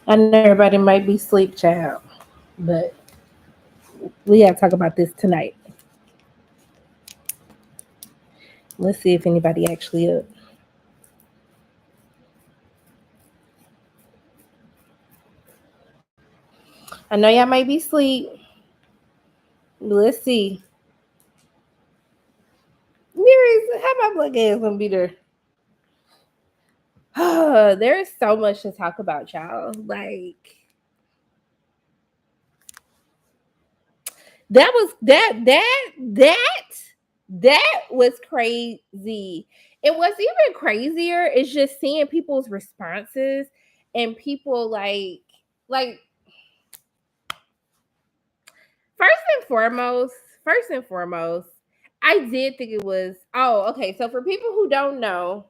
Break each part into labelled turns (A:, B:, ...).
A: I know everybody might be sleep, child, but we gotta talk about this tonight. Let's see if anybody actually up. I know y'all might be asleep. Let's see. There is how my black ass gonna be there? There is so much to talk about, y'all. Like that was that was crazy. And what's even crazier is just seeing people's responses and people like first and foremost, first and foremost, I did think it was okay. So for people who don't know,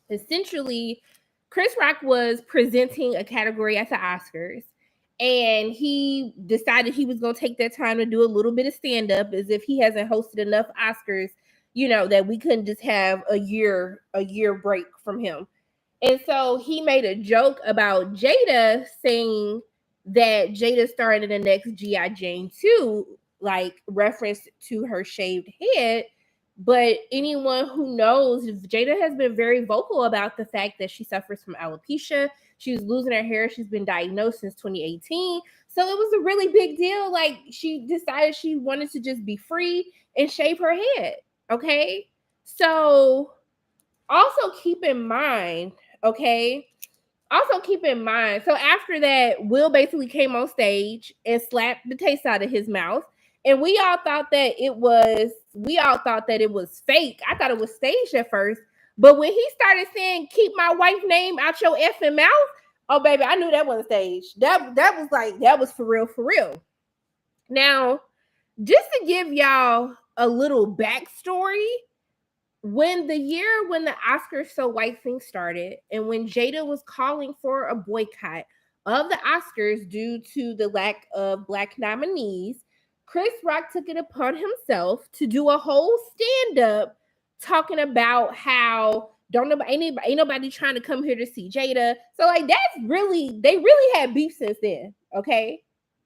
A: essentially Chris Rock was presenting a category at the Oscars, and he decided he was going to take that time to do a little bit of stand up, as if he hasn't hosted enough Oscars, that we couldn't just have a year break from him. And so he made a joke about Jada, saying that Jada starred in the next G.I. Jane 2, like reference to her shaved head. But anyone who knows, Jada has been very vocal about the fact that she suffers from alopecia. She's losing her hair. She's been diagnosed since 2018. So it was a really big deal. Like, she decided she wanted to just be free and shave her head. Okay. So also keep in mind, okay, so after that, Will basically came on stage and slapped the taste out of his mouth. And we all thought that it was fake. I thought it was staged at first. But when he started saying, "Keep my wife's name out your effing mouth," oh baby, I knew that wasn't staged. That was for real, for real. Now, just to give y'all a little backstory, when the Oscars So White thing started, and when Jada was calling for a boycott of the Oscars due to the lack of black nominees, Chris Rock took it upon himself to do a whole stand up talking about how don't nobody ain't nobody trying to come here to see Jada. So like that's really they really had beef since then, okay?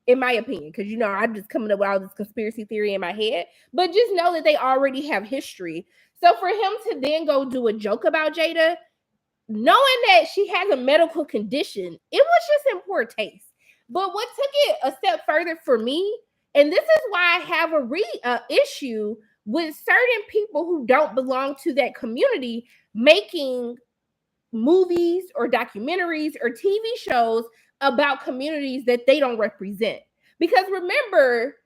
A: In my opinion, because I'm just coming up with all this conspiracy theory in my head. But just know that they already have history. So for him to then go do a joke about Jada, knowing that she has a medical condition, it was just in poor taste. But what took it a step further for me, and this is why I have a issue with certain people who don't belong to that community making movies or documentaries or TV shows about communities that they don't represent. Because remember,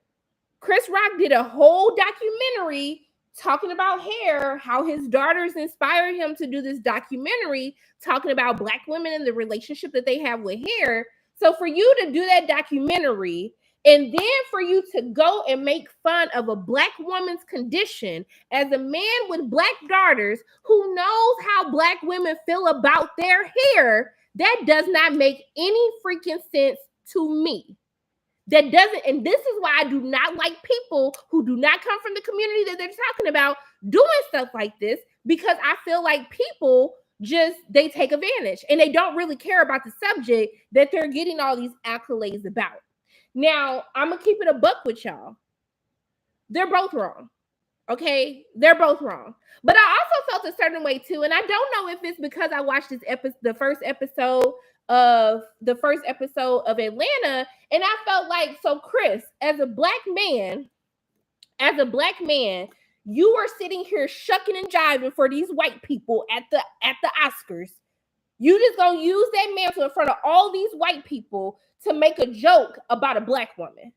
A: Chris Rock did a whole documentary talking about hair, how his daughters inspired him to do this documentary talking about black women and the relationship that they have with hair. So for you to do that documentary and then for you to go and make fun of a black woman's condition as a man with black daughters who knows how black women feel about their hair, that does not make any freaking sense to me. That doesn't, and this is why I do not like people who do not come from the community that they're talking about doing stuff like this, because I feel like people just they take advantage and they don't really care about the subject that they're getting all these accolades about. Now, I'm gonna keep it a buck with y'all. They're both wrong. Okay, they're both wrong. But I also felt a certain way too, and I don't know if it's because I watched the first episode of Atlanta, and I felt like, so Chris, as a black man, you are sitting here shucking and jiving for these white people at the Oscars. You just gonna use that mantle in front of all these white people to make a joke about a black woman.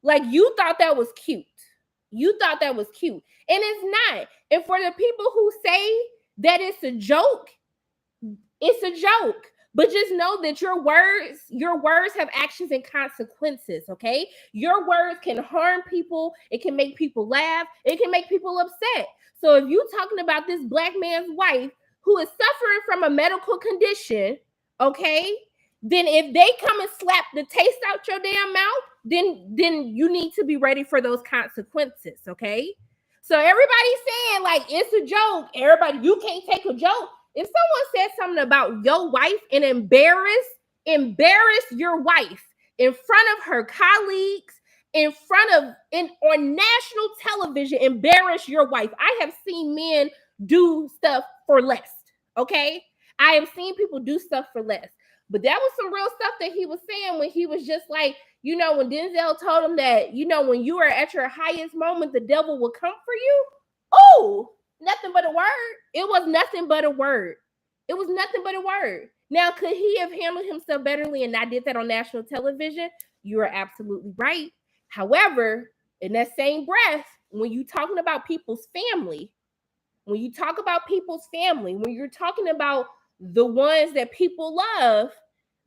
A: Like, you thought that was cute. You thought that was cute. And it's not. And for the people who say that it's a joke. But just know that your words have actions and consequences, okay? Your words can harm people, it can make people laugh, it can make people upset. So if you talking about this black man's wife who is suffering from a medical condition, okay? Then if they come and slap the taste out your damn mouth, then you need to be ready for those consequences, okay? So everybody's saying like it's a joke. Everybody, you can't take a joke. If someone says something about your wife and embarrass embarrass your wife in front of her colleagues, in front of on national television, embarrass your wife. I have seen men do stuff for less. Okay, I have seen people do stuff for less. But that was some real stuff that he was saying when he was just like, you know, when Denzel told him that, you know, when you are at your highest moment, the devil will come for you. Oh, nothing but a word. It was nothing but a word. It was nothing but a word. Now, could he have handled himself betterly and not did that on national television? You are absolutely right. However, in that same breath, when you're talking about people's family, when you talk about people's family, when you're talking about the ones that people love,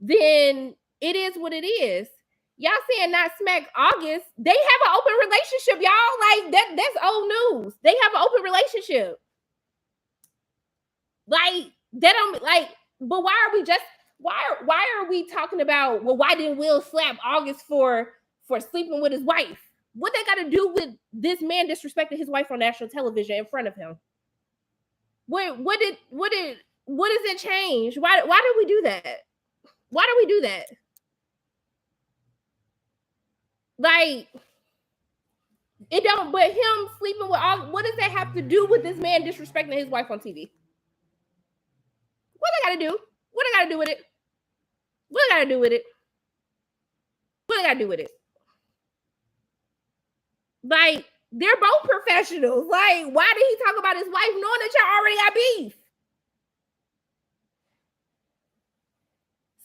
A: then it is what it is. Y'all saying not smack August. They have an open relationship, y'all. Like that's old news. They have an open relationship. Like they don't like, but why are we talking about, well, why didn't Will slap August for sleeping with his wife? What they got to do with this man disrespecting his wife on national television in front of him? What does it change? Why do we do that? Why do we do that? Like, it don't, but him sleeping with all, what does that have to do with this man disrespecting his wife on TV? What I gotta do? What I gotta do with it? What I gotta do with it? What I gotta do with it? Like, they're both professionals. Like, why did he talk about his wife knowing that y'all already got beef?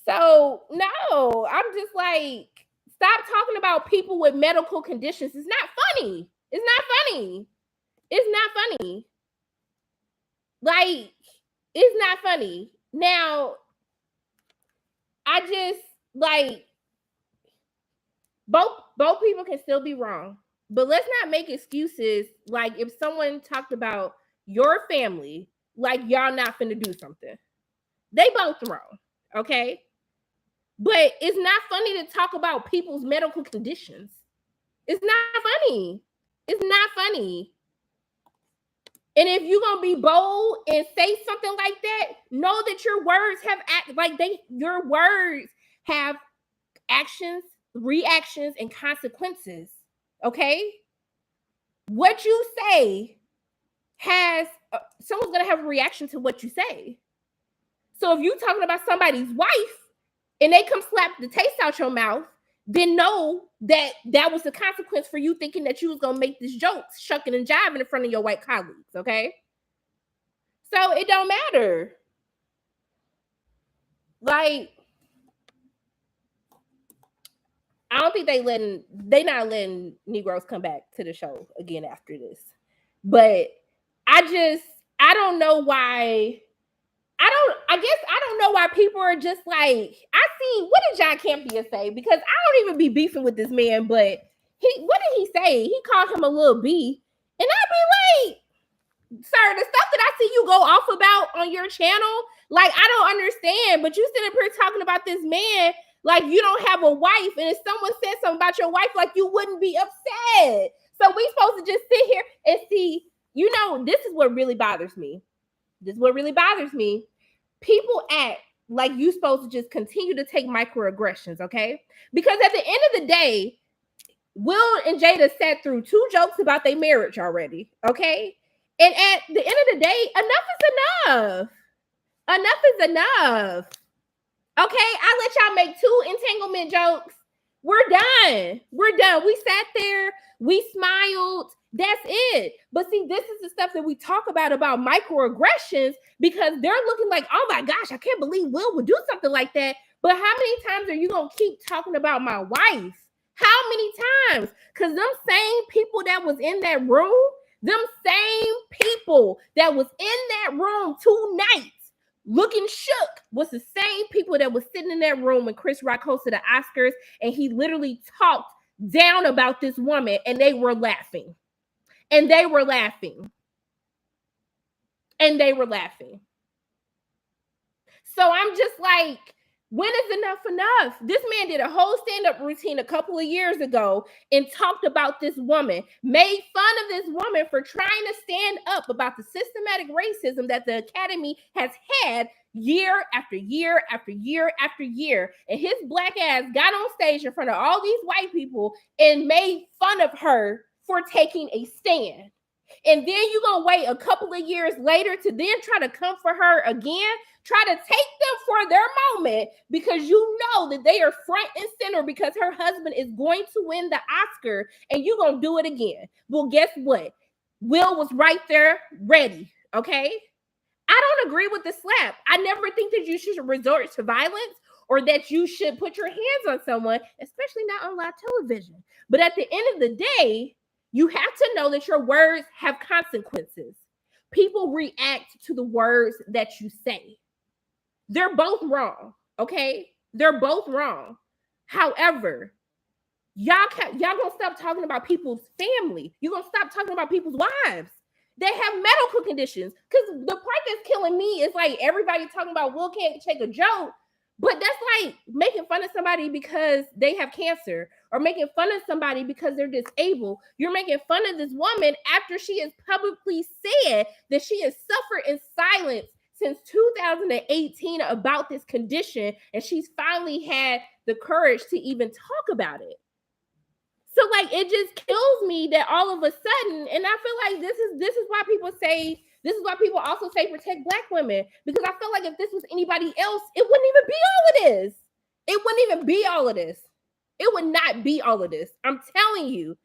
A: So, no, I'm just like, stop talking about people with medical conditions. It's not funny. It's not funny. It's not funny. Like, it's not funny. Now, I just, like, both people can still be wrong. But let's not make excuses. Like, if someone talked about your family, like, y'all not finna do something. They both wrong, okay? But it's not funny to talk about people's medical conditions. It's not funny. It's not funny. And if you're gonna be bold and say something like that, know that your words have your words have actions, reactions, and consequences. Okay? What you say has someone's gonna have a reaction to what you say. So if you're talking about somebody's wife and they come slap the taste out your mouth, then know that that was the consequence for you thinking that you was gonna make this joke, shucking and jiving in front of your white colleagues. Okay, so it don't matter. Like, I don't think they not letting Negroes come back to the show again after this. But I don't know why. I guess I don't know why people are just like, what did John Campea say? Because I don't even be beefing with this man, but what did he say? He called him a little B. And I'd be like, sir, the stuff that I see you go off about on your channel, like, I don't understand. But you sitting up here talking about this man like you don't have a wife. And if someone said something about your wife, like, you wouldn't be upset. So we supposed to just sit here and see, you know, this is what really bothers me. This is what really bothers me. People act like you supposed to just continue to take microaggressions, okay? Because at the end of the day, Will and Jada sat through 2 jokes about their marriage already, okay? And at the end of the day, enough is enough. Enough is enough. Okay, I let y'all make 2 entanglement jokes. We're done. We're done. We sat there, we smiled. That's it. But see, this is the stuff that we talk about microaggressions, because they're looking like, oh my gosh, I can't believe Will would do something like that. But how many times are you going to keep talking about my wife? How many times? Because them same people that was in that room, them same people that was in that room 2 nights looking shook was the same people that was sitting in that room when Chris Rock hosted the Oscars and he literally talked down about this woman, and they were laughing. And they were laughing. And they were laughing. So I'm just like, when is enough enough? This man did a whole stand-up routine a couple of years ago and talked about this woman, made fun of this woman for trying to stand up about the systematic racism that the Academy has had year after year after year after year. And his black ass got on stage in front of all these white people and made fun of her for taking a stand. And then you're going to wait a couple of years later to then try to come for her again, try to take them for their moment because you know that they are front and center because her husband is going to win the Oscar and you're going to do it again. Well, guess what? Will was right there ready, okay? I don't agree with the slap. I never think that you should resort to violence or that you should put your hands on someone, especially not on live television. But at the end of the day, you have to know that your words have consequences. People react to the words that you say. They're both wrong, okay? They're both wrong. However, y'all gonna stop talking about people's family. You're gonna stop talking about people's wives. They have medical conditions. Because the part that's killing me is like everybody talking about Will can't take a joke, but that's like making fun of somebody because they have cancer or making fun of somebody because they're disabled. You're making fun of this woman after she has publicly said that she has suffered in silence since 2018 about this condition, and she's finally had the courage to even talk about it. So like it just kills me that all of a sudden, and I feel like this is why people say, this is why people also say protect Black women, because I feel like if this was anybody else, it wouldn't even be all of this. It wouldn't even be all of this. It would not be all of this. I'm telling you.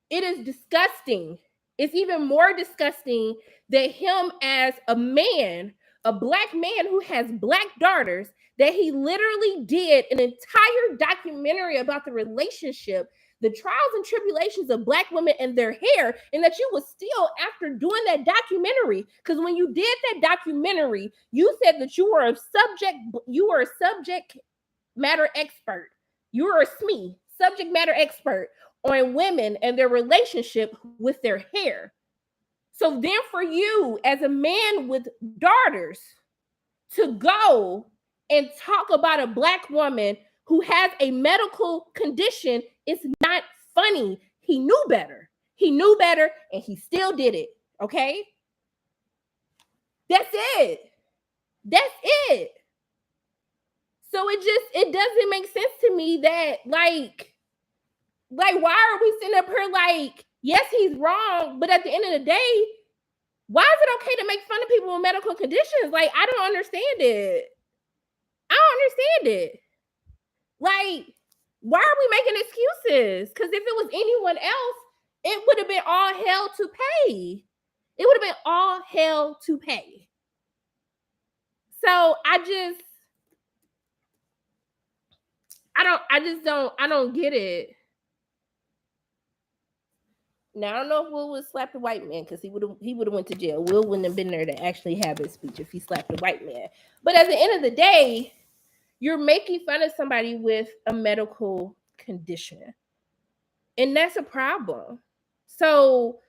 A: It is disgusting. It's even more disgusting that him as a man, a Black man who has Black daughters, that he literally did an entire documentary about the relationship, the trials and tribulations of Black women and their hair, and that you was still, after doing that documentary, because when you did that documentary, you said that you were a subject matter expert. You were a SME, subject matter expert, on women and their relationship with their hair. So then for you as a man with daughters to go and talk about a Black woman who has a medical condition is not funny. He knew better. And he still did it. Okay? That's it. So it doesn't make sense to me that like why are we sitting up here like, yes, he's wrong, but at the end of the day, why is it okay to make fun of people with medical conditions? Like, I don't understand it. Like, why are we making excuses? Because if it was anyone else, it would have been all hell to pay. So I don't get it. Now I don't know if Will would slap the white man because he would have went to jail. Will wouldn't have been there to actually have his speech if he slapped the white man. But at the end of the day, you're making fun of somebody with a medical condition, and that's a problem. So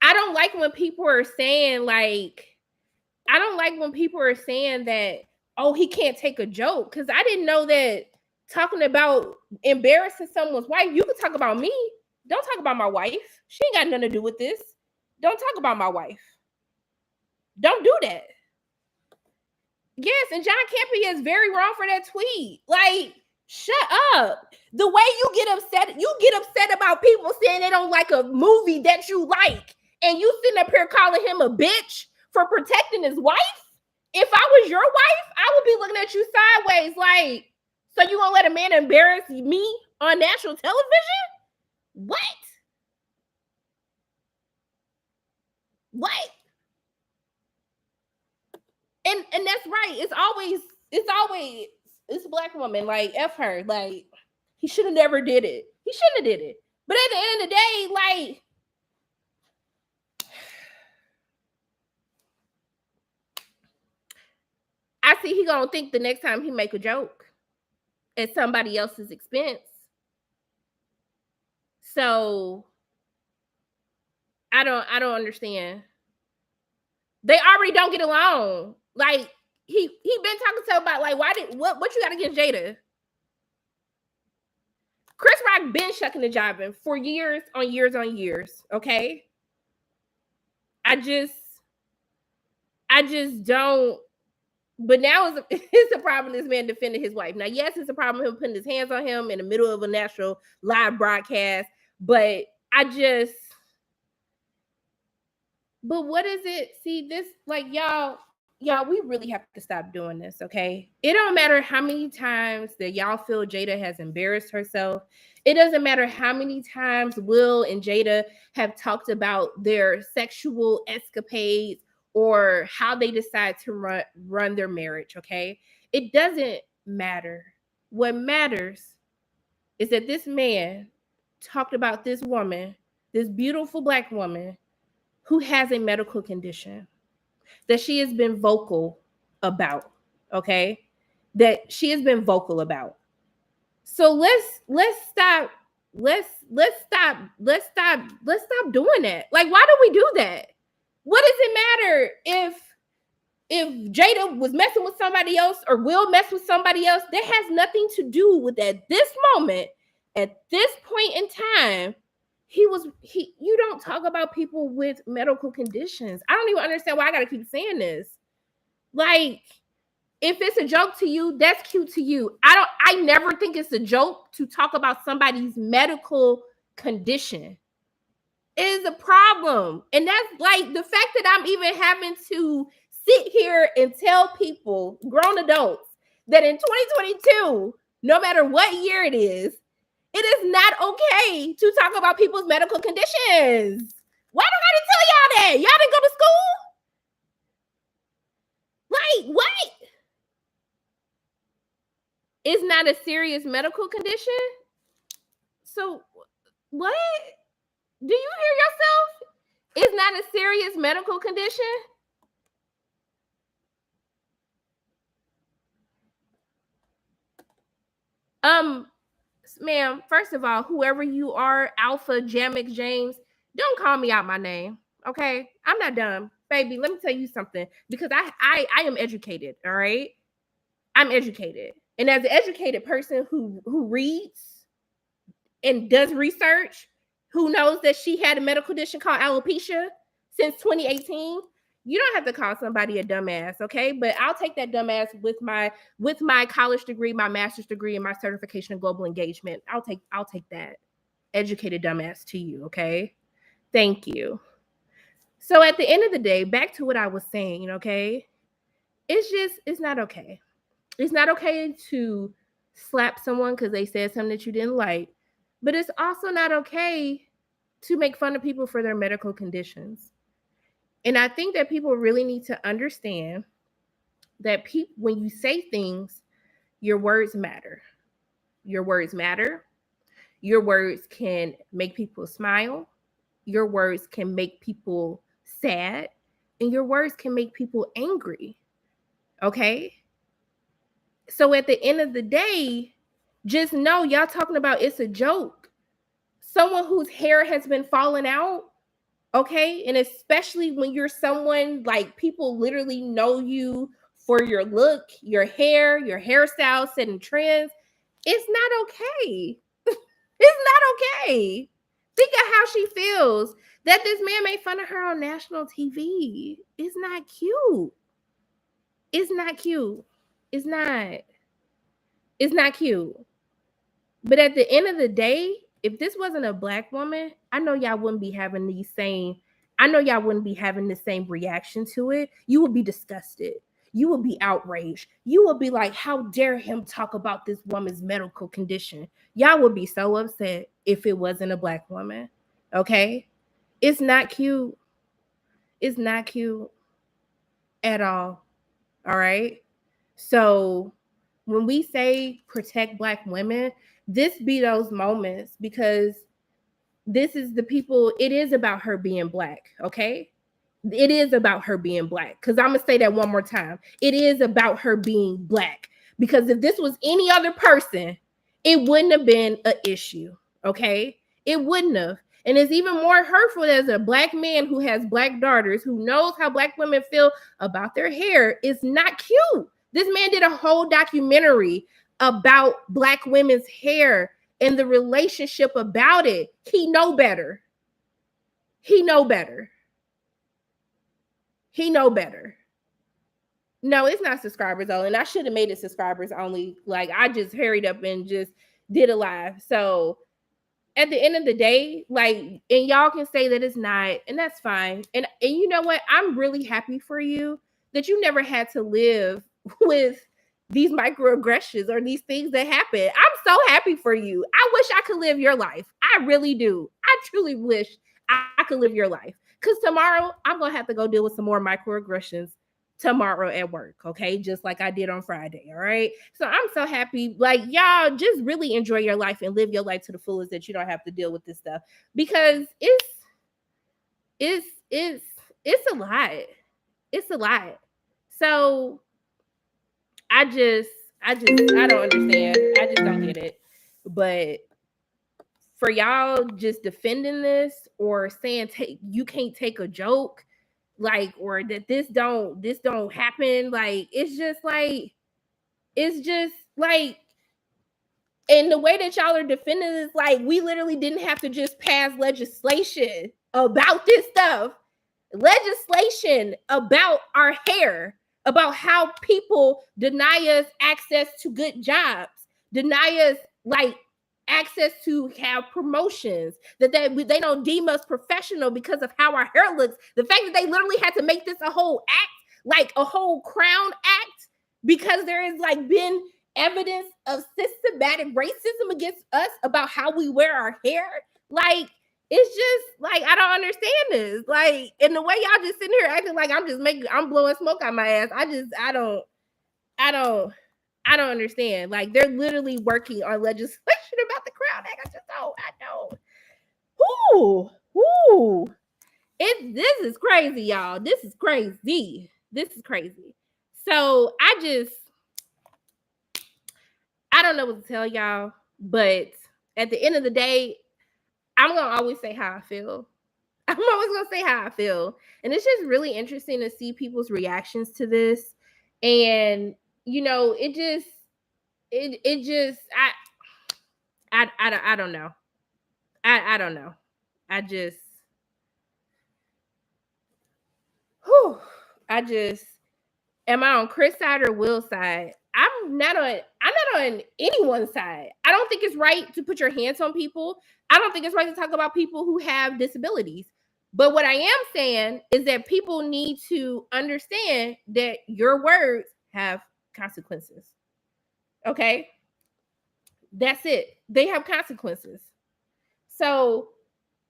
A: I don't like when people are saying that, oh, he can't take a joke, because I didn't know that talking about embarrassing someone's wife, you could talk about me. Don't talk about my wife. She ain't got nothing to do with this. Don't talk about my wife. Don't do that. Yes, and John Campea is very wrong for that tweet. Like, shut up. The way you get upset about people saying they don't like a movie that you like, and you sitting up here calling him a bitch for protecting his wife. If I was your wife, I would be looking at you sideways like, so you gonna let a man embarrass me on national television? What? And that's right. It's always a Black woman. Like, F her. Like, he should have never did it. But at the end of the day, like, I see he gonna think the next time he make a joke at somebody else's expense. So I don't understand. They already don't get along. Like, he been talking to about like, what you got against Jada? Chris Rock been shucking and jiving for years on years. Okay, I just don't. But now it's a problem this man defending his wife. Now, yes, it's a problem him putting his hands on him in the middle of a national live broadcast. But but what is it? See, this, like, y'all, we really have to stop doing this, okay? It don't matter how many times that y'all feel Jada has embarrassed herself. It doesn't matter how many times Will and Jada have talked about their sexual escapades or how they decide to run their marriage, okay? It doesn't matter. What matters is that this man talked about this woman, this beautiful Black woman, who has a medical condition that she has been vocal about, okay? That she has been vocal about. So let's stop doing that. Like, why do we do that? What does it matter if Jada was messing with somebody else or will mess with somebody else? That has nothing to do with at this moment, at this point in time. You don't talk about people with medical conditions. I don't even understand why I gotta keep saying this. Like, if it's a joke to you, that's cute to you. I never think it's a joke to talk about somebody's medical condition. It is a problem. And that's like the fact that I'm even having to sit here and tell people, grown adults, that in 2022, no matter what year it is not okay to talk about people's medical conditions. Why do I gotta tell y'all that? Y'all didn't go to school? Like, what? It's not a serious medical condition? So, what? Do you hear yourself? It's not a serious medical condition? Ma'am, first of all, whoever you are, Alpha Jamek James, don't call me out my name, okay? I'm not dumb. Baby, let me tell you something, because I am educated, all right? I'm educated. And as an educated person who reads and does research, who knows that she had a medical condition called alopecia since 2018, you don't have to call somebody a dumbass, okay? But I'll take that dumbass with my college degree, my master's degree, and my certification in global engagement. I'll take that educated dumbass to you, okay? Thank you. So at the end of the day, back to what I was saying, okay? It's not okay. It's not okay to slap someone because they said something that you didn't like, but it's also not okay to make fun of people for their medical conditions. And I think that people really need to understand that when you say things, your words matter. Your words matter. Your words can make people smile. Your words can make people sad. And your words can make people angry. Okay? So at the end of the day, just know y'all talking about it's a joke. Someone whose hair has been falling out, okay? And especially when you're someone like people literally know you for your look, your hair, your hairstyle, setting trends. It's not okay. It's not okay. Think of how she feels that this man made fun of her on national TV. It's not cute. It's not cute. It's not. It's not cute. But at the end of the day, if this wasn't a Black woman, I know y'all wouldn't be having the same reaction to it. You would be disgusted. You would be outraged. You would be like, how dare him talk about this woman's medical condition? Y'all would be so upset if it wasn't a Black woman. Okay? It's not cute. It's not cute at all. All right? So when we say protect Black women, this be those moments, because this is the people, it is about her being Black, okay? It is about her being Black, because I'm going to say that one more time. It is about her being Black, because if this was any other person, it wouldn't have been an issue, okay? It wouldn't have. And it's even more hurtful as a Black man who has Black daughters, who knows how Black women feel about their hair. It's not cute. This man did a whole documentary about Black women's hair and the relationship about it. He know better. He know better. He know better. No, it's not subscribers only. And I should have made it subscribers only. Like, I just hurried up and just did a live. So at the end of the day, like, and y'all can say that it's not, and that's fine. And you know what? I'm really happy for you that you never had to live with these microaggressions or these things that happen. I'm so happy for you. I wish I could live your life. I really do. I truly wish I could live your life. Because tomorrow I'm gonna have to go deal with some more microaggressions tomorrow at work, okay? Just like I did on Friday, all right? So I'm so happy. Like, y'all just really enjoy your life and live your life to the fullest that you don't have to deal with this stuff because it's a lot. It's a lot. So I don't understand. I just don't get it. But for y'all just defending this or saying you can't take a joke, like, or that this don't happen, like, it's just like, and the way that y'all are defending is like we literally didn't have to just pass legislation about this stuff. Legislation about our hair, about how people deny us access to good jobs, deny us like access to have promotions, that they don't deem us professional because of how our hair looks. The fact that they literally had to make this a whole act, like a whole crown act, because there has like been evidence of systematic racism against us about how we wear our hair. Like, it's just like I don't understand this. Like, and the way y'all just sitting here acting like I'm blowing smoke out my ass. I don't understand. Like, they're literally working on legislation about the Crown Act. I don't. Ooh. This is crazy, y'all. This is crazy. So I don't know what to tell y'all, but at the end of the day, I'm gonna always say how I feel. I'm always gonna say how I feel. And it's just really interesting to see people's reactions to this. And you know, it just I don't know. I don't know. I just am I on Chris side or Will's side? I'm not on anyone's side. I don't think it's right to put your hands on people. I don't think it's right to talk about people who have disabilities. But what I am saying is that people need to understand that your words have consequences. Okay? That's it. They have consequences. So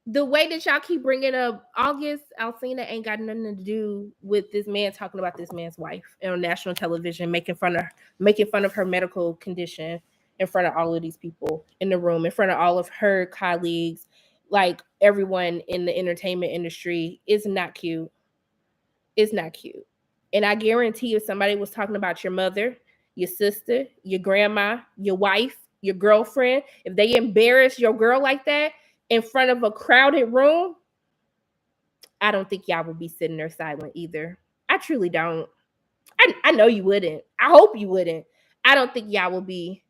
A: the way that y'all keep bringing up August Alsina ain't got nothing to do with this man talking about this man's wife on national television, making fun of her medical condition in front of all of these people in the room, in front of all of her colleagues, like everyone in the entertainment industry. Is not cute. It's not cute. And I guarantee if somebody was talking about your mother, your sister, your grandma, your wife, your girlfriend, if they embarrass your girl like that in front of a crowded room, I don't think y'all would be sitting there silent either. I truly don't. I know you wouldn't. I hope you wouldn't. I don't think y'all will be.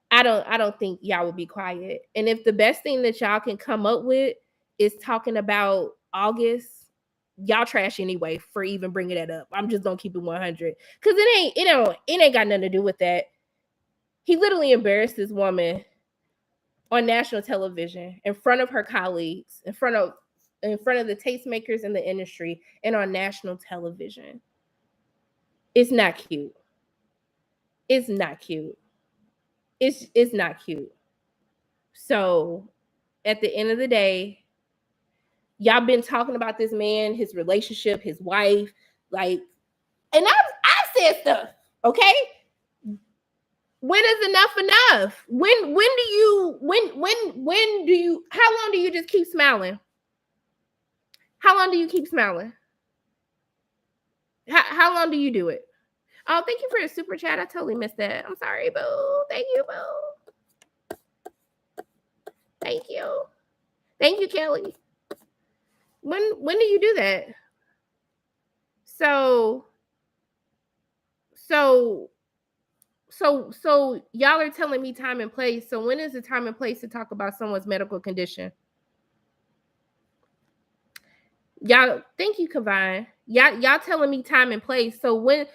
A: I don't think y'all will be quiet. And if the best thing that y'all can come up with is talking about August, y'all trash anyway for even bringing that up. I'm just gonna keep it 100 because it ain't got nothing to do with that. He literally embarrassed this woman on national television in front of her colleagues, in front of the tastemakers in the industry, and on national television. It's not cute. It's not cute. It's not cute. So at the end of the day, y'all been talking about this man, his relationship, his wife, like, and I've said stuff, okay? When is enough? When do you how long do you just keep smiling? How long do you keep smiling? How long do you do it? Oh, thank you for your super chat. I totally missed that. I'm sorry, boo. Thank you, boo. Thank you. Thank you, Kelly. When do you do that? So y'all are telling me time and place. So when is the time and place to talk about someone's medical condition? Y'all, thank you, Kavine. Y'all telling me time and place. So when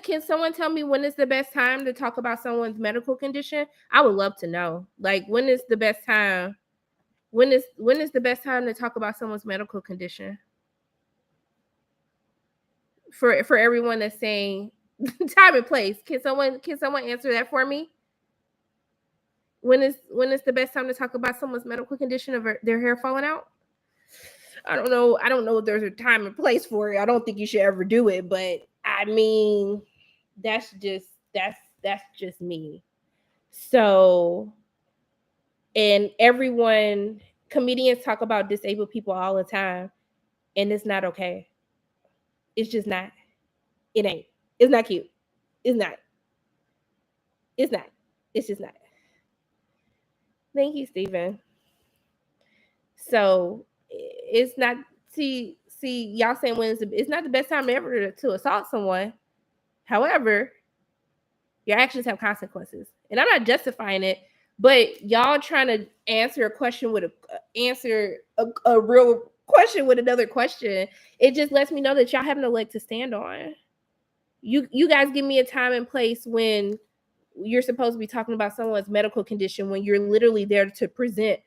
A: can someone tell me when is the best time to talk about someone's medical condition? I would love to know. Like, when is the best time? When is the best time to talk about someone's medical condition? For everyone that's saying time and place. Can someone answer that for me? When is the best time to talk about someone's medical condition of their hair falling out? I don't know. I don't know if there's a time and place for it. I don't think you should ever do it, but I mean, that's just me. So, and everyone, comedians talk about disabled people all the time, and it's not okay. It's just not. It ain't. It's not cute. It's not. It's not. It's just not. Thank you, Stephen. So it's not. See, y'all saying when it's not the best time ever to assault someone. However, your actions have consequences, and I'm not justifying it, but y'all trying to answer a question with a real question with another question. It just lets me know that y'all have no leg to stand on. You guys give me a time and place when you're supposed to be talking about someone's medical condition when you're literally there to present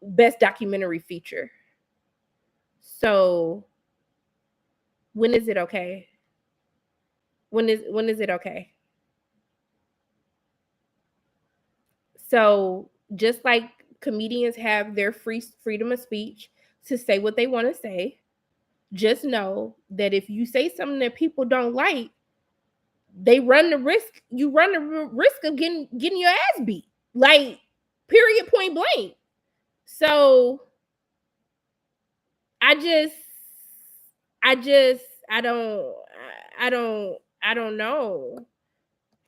A: best documentary feature. So when is it okay? When is it okay? So just like comedians have their freedom of speech to say what they want to say, just know that if you say something that people don't like, you run the risk of getting your ass beat. Like, period, point blank. So I just I just I don't I don't I don't know.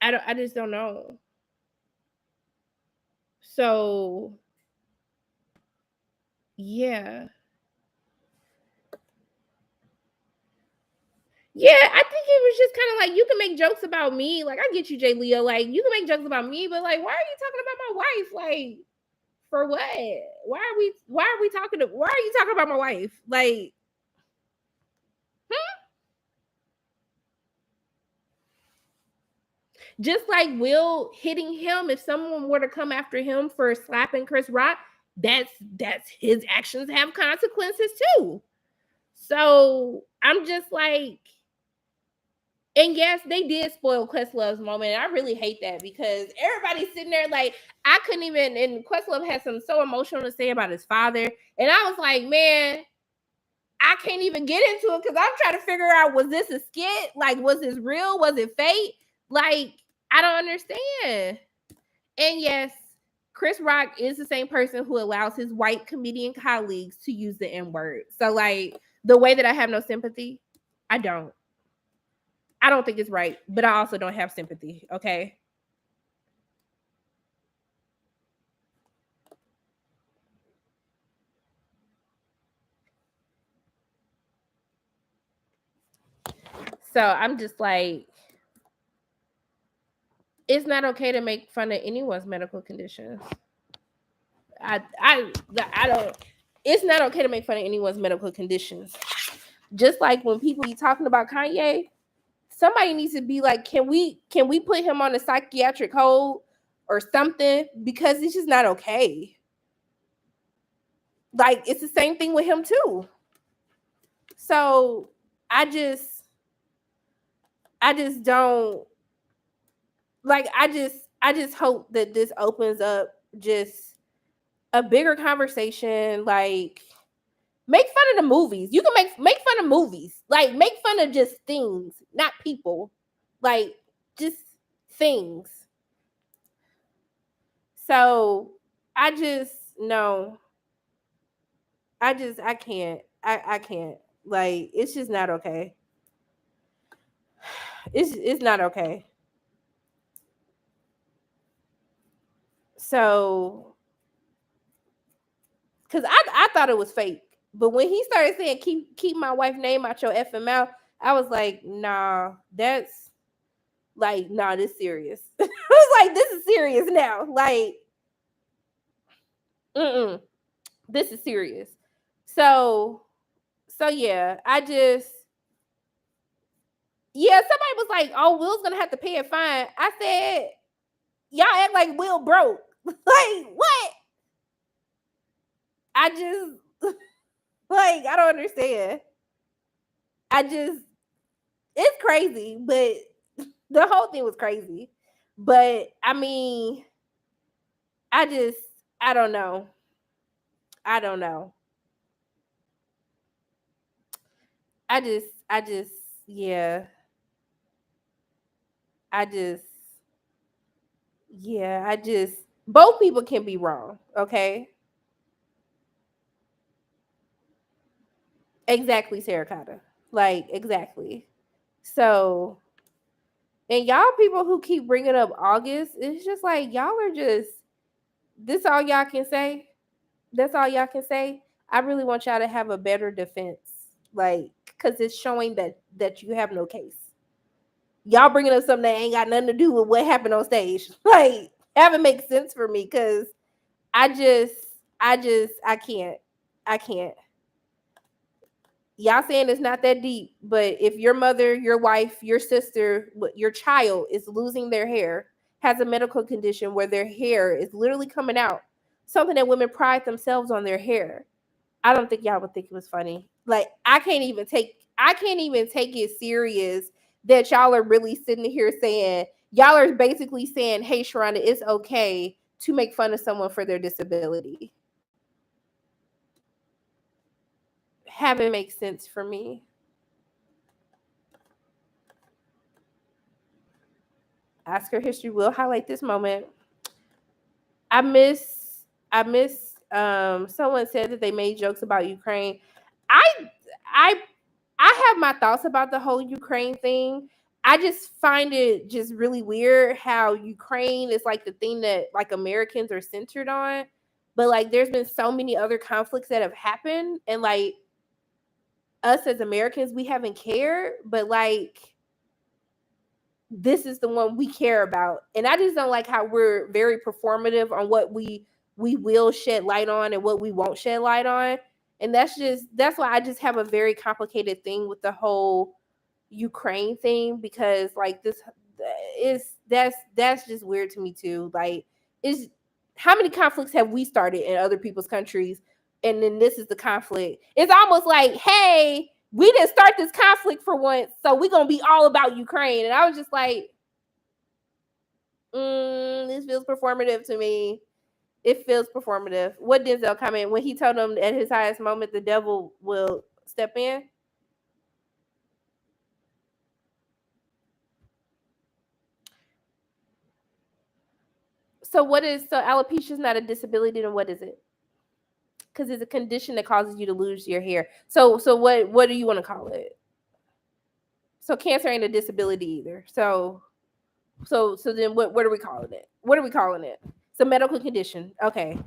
A: I just don't know. So yeah. Yeah, I think it was just kind of like you can make jokes about me. Like, I get you, Jay Leo. Like, you can make jokes about me, but like, why are you talking about my wife? Like, for what? Why are you talking about my wife? Like, just like Will hitting him, if someone were to come after him for slapping Chris Rock, that's his actions have consequences too. So I'm just like, and yes, they did spoil Questlove's moment. And I really hate that because everybody's sitting there like, I couldn't even, and Questlove had something so emotional to say about his father. And I was like, man, I can't even get into it because I'm trying to figure out, was this a skit? Like, was this real? Was it fake? Like, I don't understand. And yes, Chris Rock is the same person who allows his white comedian colleagues to use the N word. So, like, the way that I have no sympathy, I don't. I don't think it's right, but I also don't have sympathy. Okay. So I'm just like, it's not okay to make fun of anyone's medical conditions. I don't. It's not okay to make fun of anyone's medical conditions. Just like when people be talking about Kanye, somebody needs to be like, can we put him on a psychiatric hold or something? Because it's just not okay. Like, it's the same thing with him too. So I just don't like. I just hope that this opens up just a bigger conversation. Like, make fun of the movies. You can make fun of movies. Like, make fun of just things, not people. Like, just things. So I just no. I can't. I can't. Like, it's just not okay. It's not okay. So, because I thought it was fake. But when he started saying keep my wife's name out your effing mouth, I was like, nah, that's like, nah, this serious. I was like, this is serious now. Like, this is serious. So So yeah, somebody was like, "Oh, Will's gonna have to pay a fine." I said, "Y'all act like Will broke." Like what? I just like I don't understand. I just it's crazy, but the whole thing was crazy. But I mean, I just I don't know. I don't know. I just yeah. I just yeah, I just both people can be wrong, okay? Exactly, terracotta. Like exactly. So, and y'all people who keep bringing up August, it's just like y'all are just this all y'all can say. That's all y'all can say. I really want y'all to have a better defense, like because it's showing that you have no case. Y'all bringing up something that ain't got nothing to do with what happened on stage. Like, haven't make sense for me because I just, I can't, I can't. Y'all saying it's not that deep, but if your mother, your wife, your sister, your child is losing their hair, has a medical condition where their hair is literally coming out, something that women pride themselves on their hair. I don't think y'all would think it was funny. Like I can't even take it serious that y'all are really sitting here saying y'all are basically saying, "Hey, Sharonda, it's okay to make fun of someone for their disability." Haven't make sense for me. Oscar history will highlight this moment. I miss someone said that they made jokes about Ukraine. I I I have my thoughts about the whole Ukraine thing. I just find it just really weird how Ukraine is like the thing that like Americans are centered on. But like there's been so many other conflicts that have happened and like us as Americans we haven't cared, but like this is the one we care about. And I just don't like how we're very performative on what we will shed light on and what we won't shed light on. And that's why I just have a very complicated thing with the whole Ukraine thing because like this is that's just weird to me too. Like is how many conflicts have we started in other people's countries and then this is the conflict. It's almost like, hey, we didn't start this conflict for once, so we're gonna be all about Ukraine. And I was just like, this feels performative to me. It feels performative. What Denzel comment when he told him at his highest moment the devil will step in? So what is so alopecia is not a disability, then what is it? Because it's a condition that causes you to lose your hair. So what do you want to call it? So cancer ain't a disability either. So then what are we calling it? What are we calling it? It's a medical condition. Okay.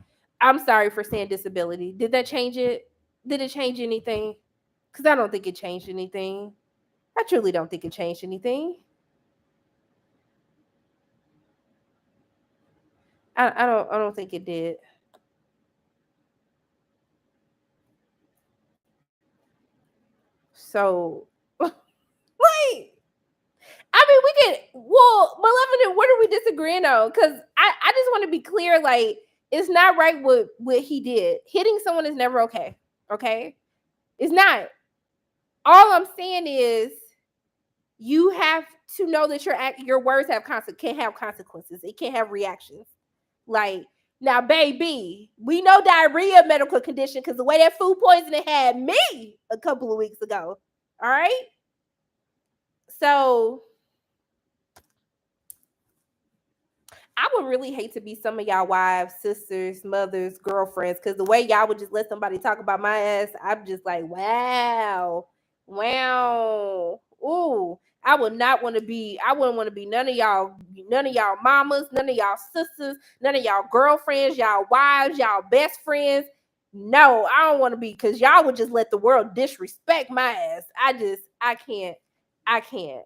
A: I'm sorry for saying disability. Did that change it? Did it change anything? Because I don't think it changed anything. I truly don't think it changed anything. I don't think it did. So like I mean, we can. Well, Malevolent, what are we disagreeing on? Because I just want to be clear. Like, it's not right what he did. Hitting someone is never okay. Okay, it's not. All I'm saying is you have to know that your words can have consequences. It can have reactions. Like now, baby, we know diarrhea medical condition because the way that food poisoning had me a couple of weeks ago. All right, so I would really hate to be some of y'all wives, sisters, mothers, girlfriends, because the way y'all would just let somebody talk about my ass, I'm just like, wow, wow, ooh. I wouldn't want to be none of y'all mamas, none of y'all sisters, none of y'all girlfriends, y'all wives, y'all best friends. No, I don't want to be because y'all would just let the world disrespect my ass. I can't, I can't.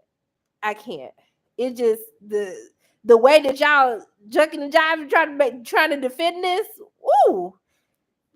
A: I can't. It just the way that y'all jucking and jiving trying to defend this. Ooh,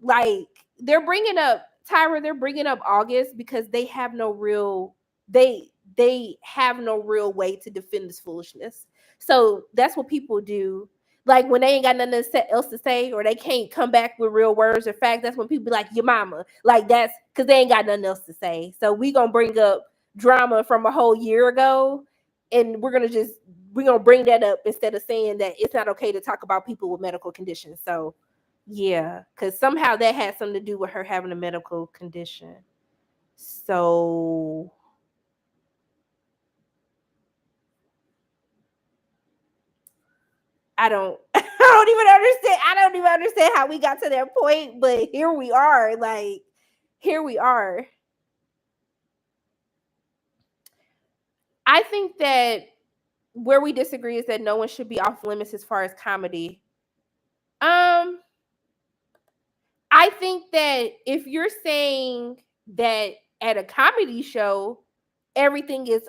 A: like they're bringing up Tyra, they're bringing up August because they have no real they have no real way to defend this foolishness. So that's what people do. Like when they ain't got nothing else to say, or they can't come back with real words or facts, that's when people be like, your mama. Like that's because they ain't got nothing else to say. So we gonna bring up drama from a whole year ago, and we're gonna bring that up instead of saying that it's not okay to talk about people with medical conditions. So yeah, because somehow that had something to do with her having a medical condition. So I don't I don't even understand how we got to that point, but here we are. Like, here we are. I think that where we disagree is that no one should be off limits as far as comedy. I think that if you're saying that at a comedy show everything is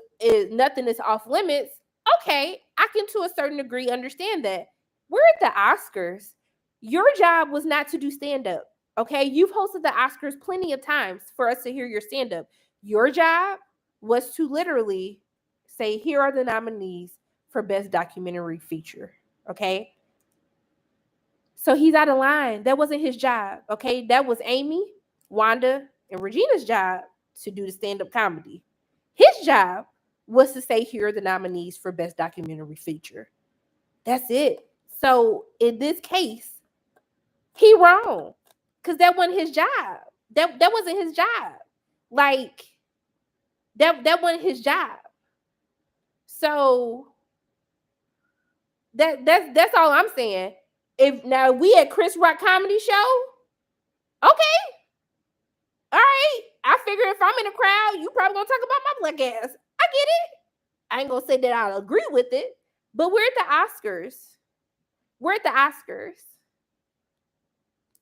A: nothing is off limits, okay, I can to a certain degree understand that. We're at the Oscars. Your job was not to do stand up. Okay, you've hosted the Oscars plenty of times for us to hear your stand up. Your job was to literally say, here are the nominees for Best Documentary Feature. Okay, so he's out of line. That wasn't his job. Okay, that was Amy, Wanda, and Regina's job to do the stand up comedy. His job was to say, here are the nominees for Best Documentary Feature. That's it. So in this case, he wrong. Because that wasn't his job. That wasn't his job. Like, that wasn't his job. So that's all I'm saying. If now we at Chris Rock comedy show, okay, all right. I figure if I'm in a crowd, you probably gonna talk about my black ass. I get it. I ain't gonna say that I'll agree with it, but we're at the Oscars. We're at the Oscars.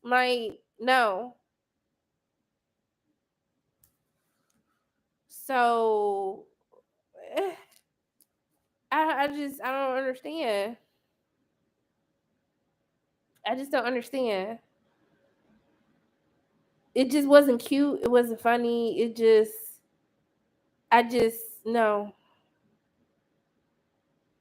A: Like, no. So I don't understand. I just don't understand. It just wasn't cute. It wasn't funny. I just no.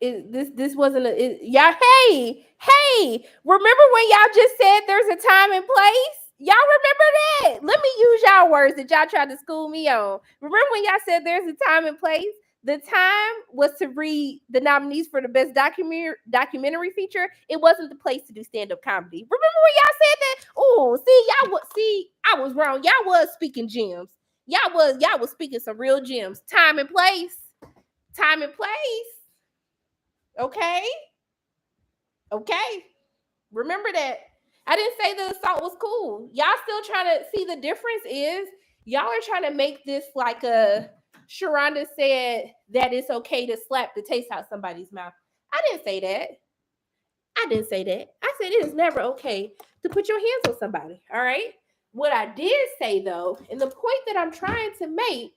A: This wasn't y'all. Hey, remember when y'all just said there's a time and place? Y'all remember that? Let me use y'all words that y'all tried to school me on. Remember when y'all said there's a time and place? The time was to read the nominees for the best documentary feature. It wasn't the place to do stand-up comedy. Remember when y'all said that? Oh, I was wrong. Y'all was speaking gems. Y'all was speaking some real gems. Time and place. Time and place. Okay. Okay. Remember that. I didn't say the assault was cool. Y'all still trying to see the difference is y'all are trying to make this like a Sharonda said that it's okay to slap the taste out somebody's mouth. I didn't say that. I didn't say that. I said it is never okay to put your hands on somebody. All right. What I did say though, and the point that I'm trying to make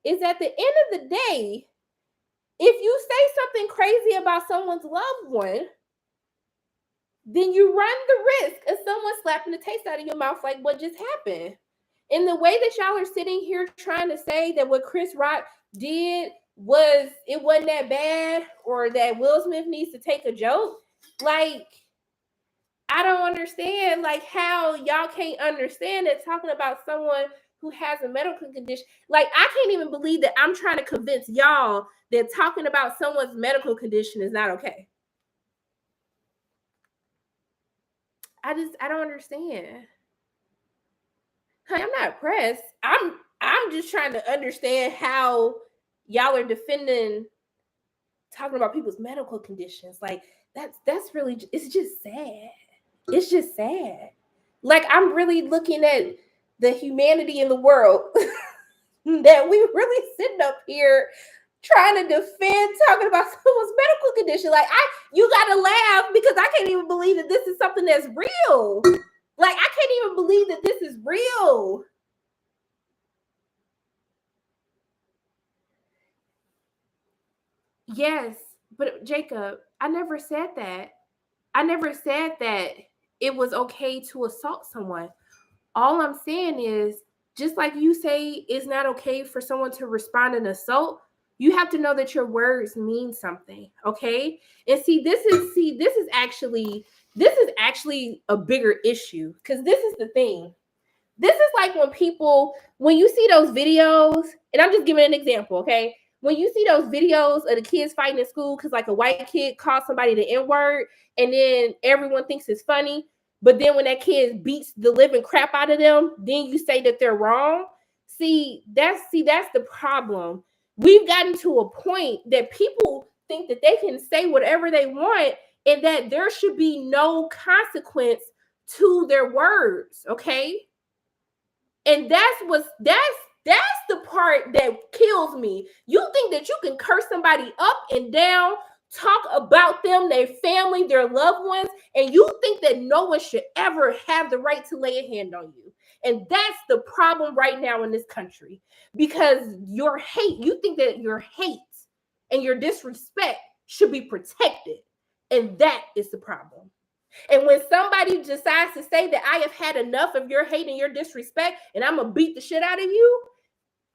A: is at the end of the day, if you say something crazy about someone's loved one, then you run the risk of someone slapping the taste out of your mouth like what just happened. And the way that y'all are sitting here trying to say that what Chris Rock did wasn't that bad, or that Will Smith needs to take a joke, like I don't understand like how y'all can't understand that talking about someone who has a medical condition. Like I can't even believe that I'm trying to convince y'all that talking about someone's medical condition is not okay. I don't understand. I'm not pressed. I'm just trying to understand how y'all are defending talking about people's medical conditions. Like that's really it's just sad. It's just sad. Like I'm really looking at the humanity in the world that we really sitting up here trying to defend talking about someone's medical condition. Like you gotta laugh because I can't even believe that this is something that's real. Like I can't even believe that this is real. Yes, but Jacob, I never said that. I never said that it was okay to assault someone. All I'm saying is just like you say it's not okay for someone to respond an assault, you have to know that your words mean something, okay? And this is actually a bigger issue, because this is the thing. This is like when you see those videos, and I'm just giving an example, okay? When you see those videos of the kids fighting in school because like a white kid called somebody the N-word, and then everyone thinks it's funny, but then when that kid beats the living crap out of them, then you say that they're wrong. That's the problem. We've gotten to a point that people think that they can say whatever they want and that there should be no consequence to their words, okay? And that's the part that kills me. You think that you can curse somebody up and down, talk about them, their family, their loved ones, and you think that no one should ever have the right to lay a hand on you. And that's the problem right now in this country, because you think that your hate and your disrespect should be protected. And that is the problem. And when somebody decides to say that I have had enough of your hate and your disrespect and I'm going to beat the shit out of you,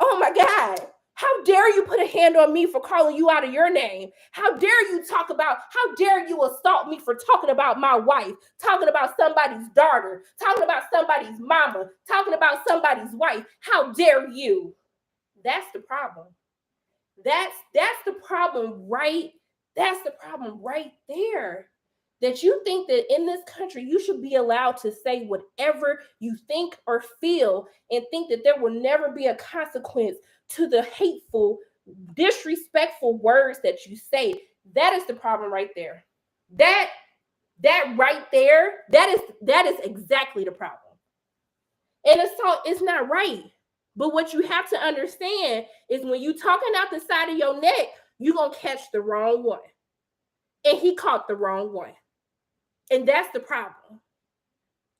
A: oh my God, how dare you put a hand on me for calling you out of your name? How dare you assault me for talking about my wife, talking about somebody's daughter, talking about somebody's mama, talking about somebody's wife? How dare you? That's the problem. That's the problem, right? That's the problem right there. That you think that in this country, you should be allowed to say whatever you think or feel and think that there will never be a consequence to the hateful, disrespectful words that you say. That is the problem right there. That right there, that is exactly the problem. And it's not right. But what you have to understand is when you talking out the side of your neck, you're going to catch the wrong one. And he caught the wrong one. And that's the problem.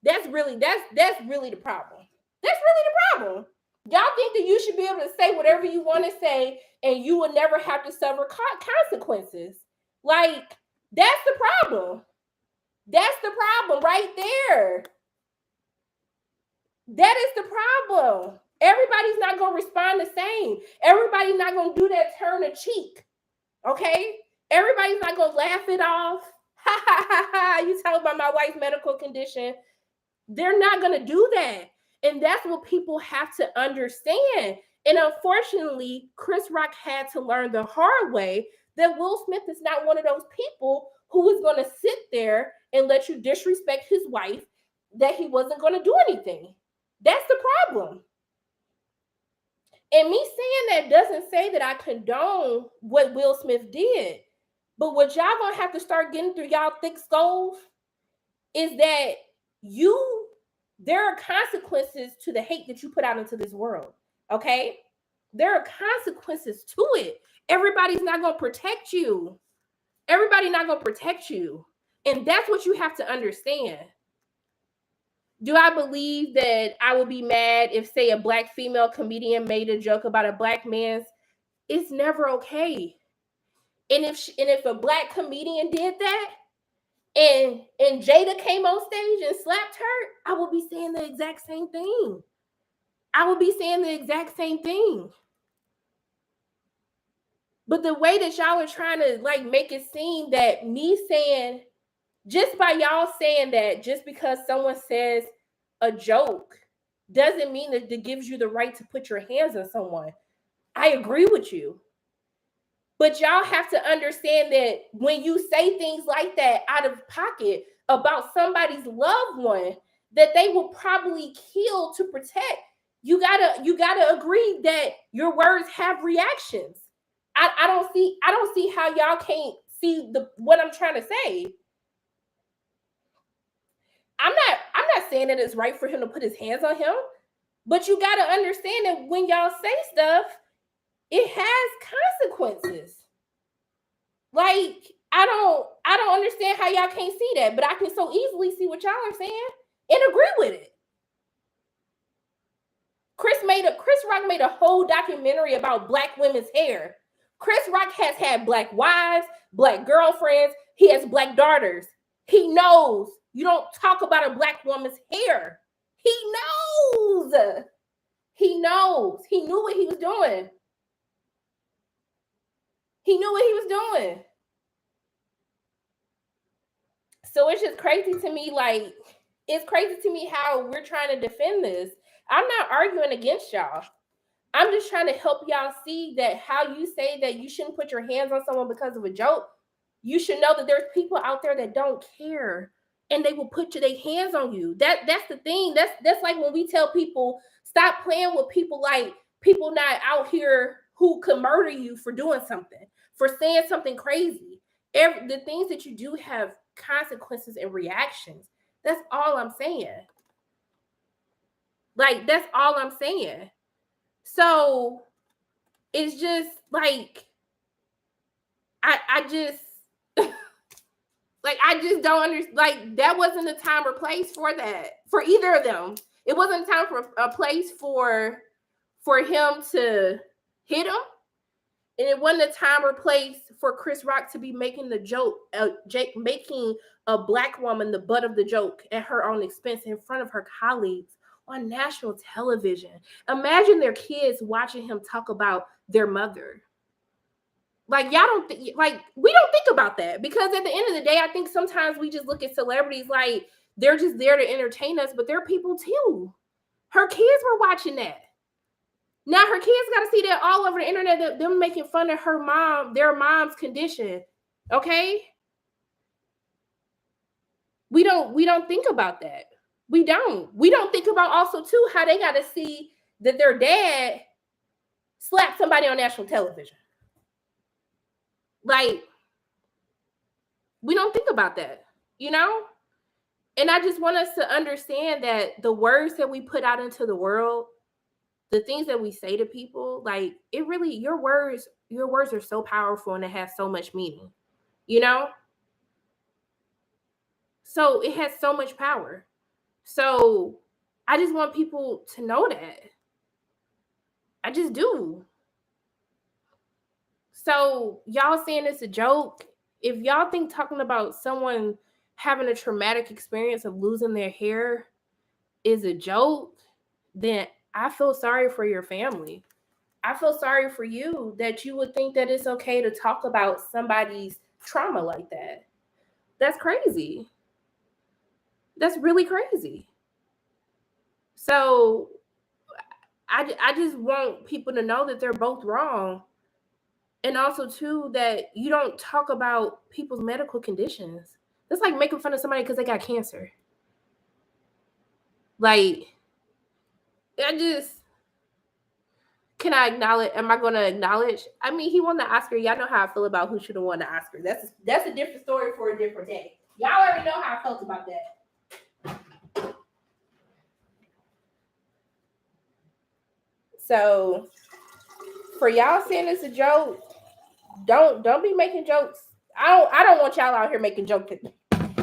A: That's really the problem. That's really the problem. Y'all think that you should be able to say whatever you want to say and you will never have to suffer consequences. Like, that's the problem. That's the problem right there. That is the problem. Everybody's not going to respond the same. Everybody's not going to do that turn a cheek. Okay? Everybody's not going to laugh it off. Ha ha ha ha, you talk about my wife's medical condition. They're not going to do that. And that's what people have to understand. And unfortunately, Chris Rock had to learn the hard way that Will Smith is not one of those people who is going to sit there and let you disrespect his wife, that he wasn't going to do anything. That's the problem. And me saying that doesn't say that I condone what Will Smith did. But what y'all gonna have to start getting through y'all thick skulls is that there are consequences to the hate that you put out into this world, okay? There are consequences to it. Everybody's not gonna protect you. Everybody's not gonna protect you. And that's what you have to understand. Do I believe that I would be mad if, say, a Black female comedian made a joke about a Black man's? It's never okay. And if a Black comedian did that and Jada came on stage and slapped her, I would be saying the exact same thing. But the way that y'all are trying to like make it seem that me saying, just by y'all saying that just because someone says a joke doesn't mean that it gives you the right to put your hands on someone. I agree with you. But y'all have to understand that when you say things like that out of pocket about somebody's loved one that they will probably kill to protect, you gotta agree that your words have reactions. I don't see how y'all can't see what I'm trying to say. I'm not saying that it's right for him to put his hands on him, but you gotta understand that when y'all say stuff, it has consequences. Like, I don't understand how y'all can't see that, but I can so easily see what y'all are saying and agree with it. Chris Rock made a whole documentary about Black women's hair. Chris Rock has had Black wives, Black girlfriends. He has Black daughters. He knows you don't talk about a Black woman's hair. He knows. He knows. He knew what he was doing. He knew what he was doing. So it's just crazy to me. Like, it's crazy to me how we're trying to defend this. I'm not arguing against y'all. I'm just trying to help y'all see that how you say that you shouldn't put your hands on someone because of a joke. You should know that there's people out there that don't care and they will put their hands on you. That's the thing. That's like when we tell people stop playing with people, like people not out here who could murder you for doing something, for saying something crazy. The things that you do have consequences and reactions. That's all I'm saying. Like, that's all I'm saying. So it's just like I just like I just don't understand. Like, that wasn't the time or place for that, for either of them. It wasn't a time for a place for him to hit him, and it wasn't a time or place for Chris Rock to be making the joke, making a black woman the butt of the joke at her own expense in front of her colleagues on national television. Imagine their kids watching him talk about their mother. Like, y'all don't like, we don't think about that, because at the end of the day, I think sometimes we just look at celebrities like they're just there to entertain us, but they're people too. Her kids were watching that. Now her kids got to see that all over the internet, them making fun of her mom, their mom's condition. Okay? We don't think about that. We don't think about also too how they got to see that their dad slapped somebody on national television. Like, we don't think about that, you know? And I just want us to understand that the words that we put out into the world, the things that we say to people, like, it really, your words are so powerful and it has so much meaning, you know? So it has so much power. So I just want people to know that. I just do. So y'all saying it's a joke. If y'all think talking about someone having a traumatic experience of losing their hair is a joke, then I feel sorry for your family. I feel sorry for you that you would think that it's okay to talk about somebody's trauma like that. That's crazy. That's really crazy. So I just want people to know that they're both wrong. And also, too, that you don't talk about people's medical conditions. That's like making fun of somebody because they got cancer. Like, can I acknowledge? Am I going to acknowledge? I mean, he won the Oscar. Y'all know how I feel about who should have won the Oscar. That's a different story for a different day. Y'all already know how I felt about that. So, for y'all saying it's a joke, don't be making jokes. I don't want y'all out here making jokes.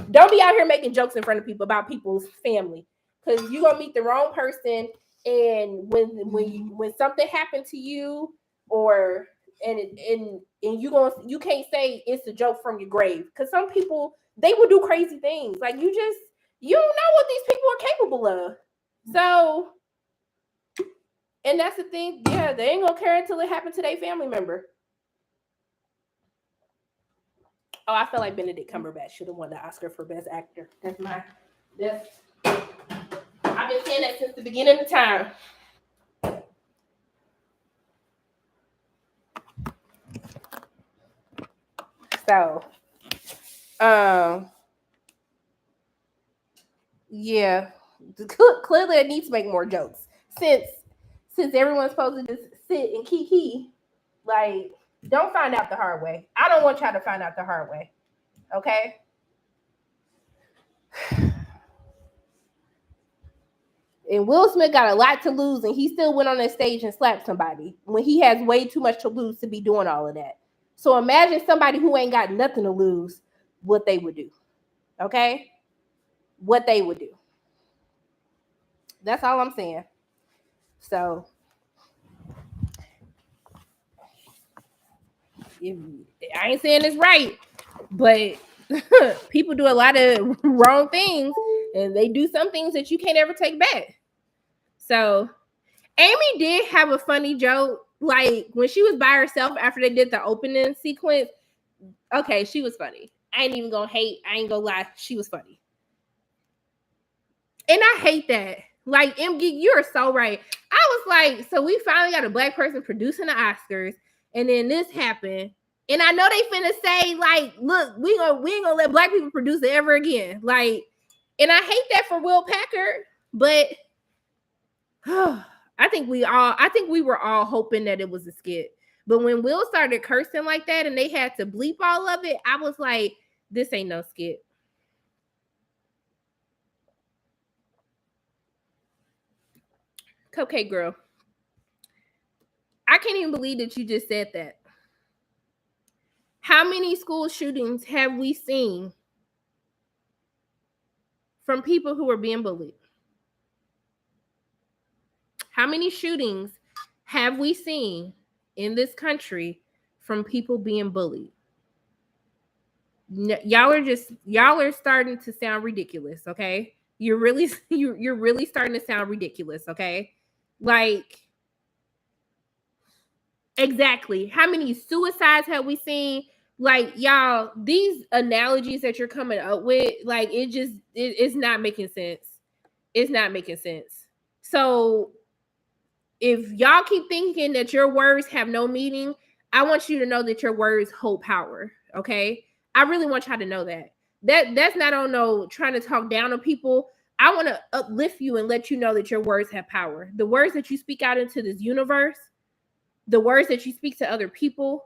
A: Don't be out here making jokes in front of people about people's family, because you're gonna meet the wrong person. And when something happened to you, or and you can't say it's a joke from your grave, because some people, they will do crazy things. Like, you don't know what these people are capable of. So, and that's the thing. Yeah, they ain't gonna care until it happened to their family member. Oh, I feel like Benedict Cumberbatch should have won the Oscar for Best Actor. I've been saying that since the beginning of time. So, yeah, clearly I need to make more jokes since everyone's supposed to just sit and kiki. Like, don't find out the hard way. I don't want y'all to find out the hard way. Okay. And Will Smith got a lot to lose, and he still went on that stage and slapped somebody when he has way too much to lose to be doing all of that. So imagine somebody who ain't got nothing to lose, what they would do. Okay? What they would do. That's all I'm saying. So, I ain't saying it's right, but people do a lot of wrong things, and they do some things that you can't ever take back. So, Amy did have a funny joke, like when she was by herself after they did the opening sequence. Okay, she was funny. I ain't even gonna hate. I ain't gonna lie. She was funny. And I hate that. Like, MG, you're so right. I was like, so we finally got a black person producing the Oscars, and then this happened. And I know they finna say, like, look, we ain't gonna let black people produce it ever again. Like, and I hate that for Will Packer, but I think we were all hoping that it was a skit. But when Will started cursing like that and they had to bleep all of it, I was like, this ain't no skit. Cupcake Girl, I can't even believe that you just said that. How many school shootings have we seen from people who are being bullied? How many shootings have we seen in this country from people being bullied? Y'all are starting to sound ridiculous, okay? You're really starting to sound ridiculous, okay? Like, exactly. How many suicides have we seen? Like, y'all, these analogies that you're coming up with, like, it's not making sense. It's not making sense. So if y'all keep thinking that your words have no meaning, I want you to know that your words hold power. Okay. I really want y'all to know that. That's not on no trying to talk down on people. I want to uplift you and let you know that your words have power. The words that you speak out into this universe, the words that you speak to other people,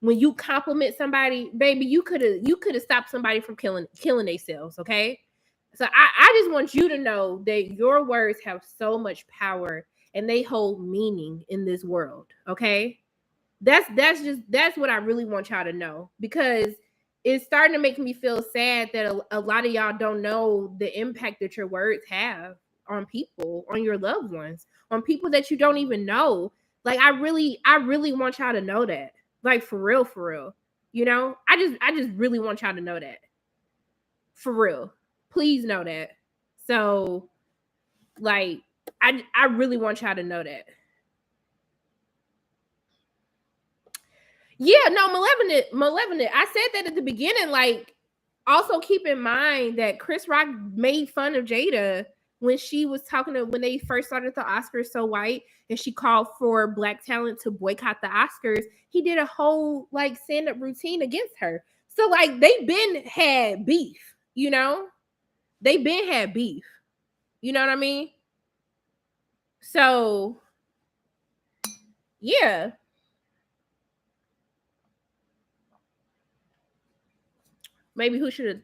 A: when you compliment somebody, baby, you could have stopped somebody from killing themselves. Okay. So I just want you to know that your words have so much power and they hold meaning in this world. Okay. That's what I really want y'all to know, because it's starting to make me feel sad that a lot of y'all don't know the impact that your words have on people, on your loved ones, on people that you don't even know. Like, I really want y'all to know that. Like, for real, for real. You know, I just really want y'all to know that. For real. Please know that. So, like, I really want y'all to know that. Yeah, no, Malevolent. I said that at the beginning. Like, also keep in mind that Chris Rock made fun of Jada when she was talking to when they first started the Oscars So White, and she called for black talent to boycott the Oscars. He did a whole like stand-up routine against her. So like they been had beef, you know? They been had beef. You know what I mean? So yeah. Maybe who should have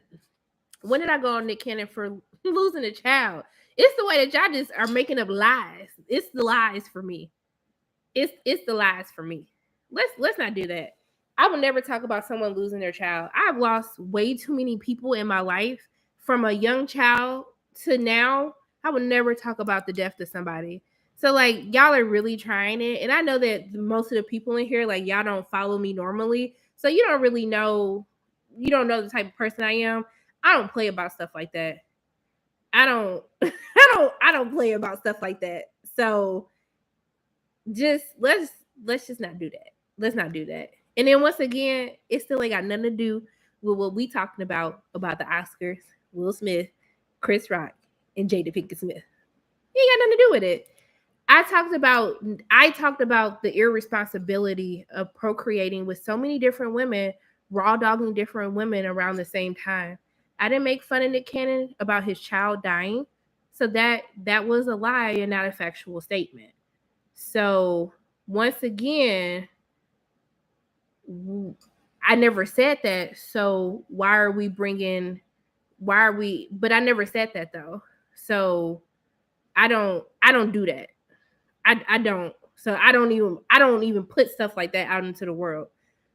A: when did I go on Nick Cannon for losing a child? It's the way that y'all just are making up lies. It's the lies for me. It's the lies for me. Let's not do that. I will never talk about someone losing their child. I've lost way too many people in my life from a young child to now. I would never talk about the death of somebody. So like y'all are really trying it. And I know that most of the people in here, like y'all don't follow me normally. So you don't really know, you don't know the type of person I am. I don't play about stuff like that. I don't I don't play about stuff like that. So just let's just not do that. Let's not do that. And then once again, it still ain't got nothing to do with what we talking about the Oscars, Will Smith, Chris Rock, and Jada Pinkett Smith. It ain't got nothing to do with it. I talked about the irresponsibility of procreating with so many different women, raw dogging different women around the same time. I didn't make fun of Nick Cannon about his child dying. So that was a lie and not a factual statement. So once again, I never said that. So why are we bringing? Why are we? But I never said that though. So I don't do that. I don't. So I don't even put stuff like that out into the world.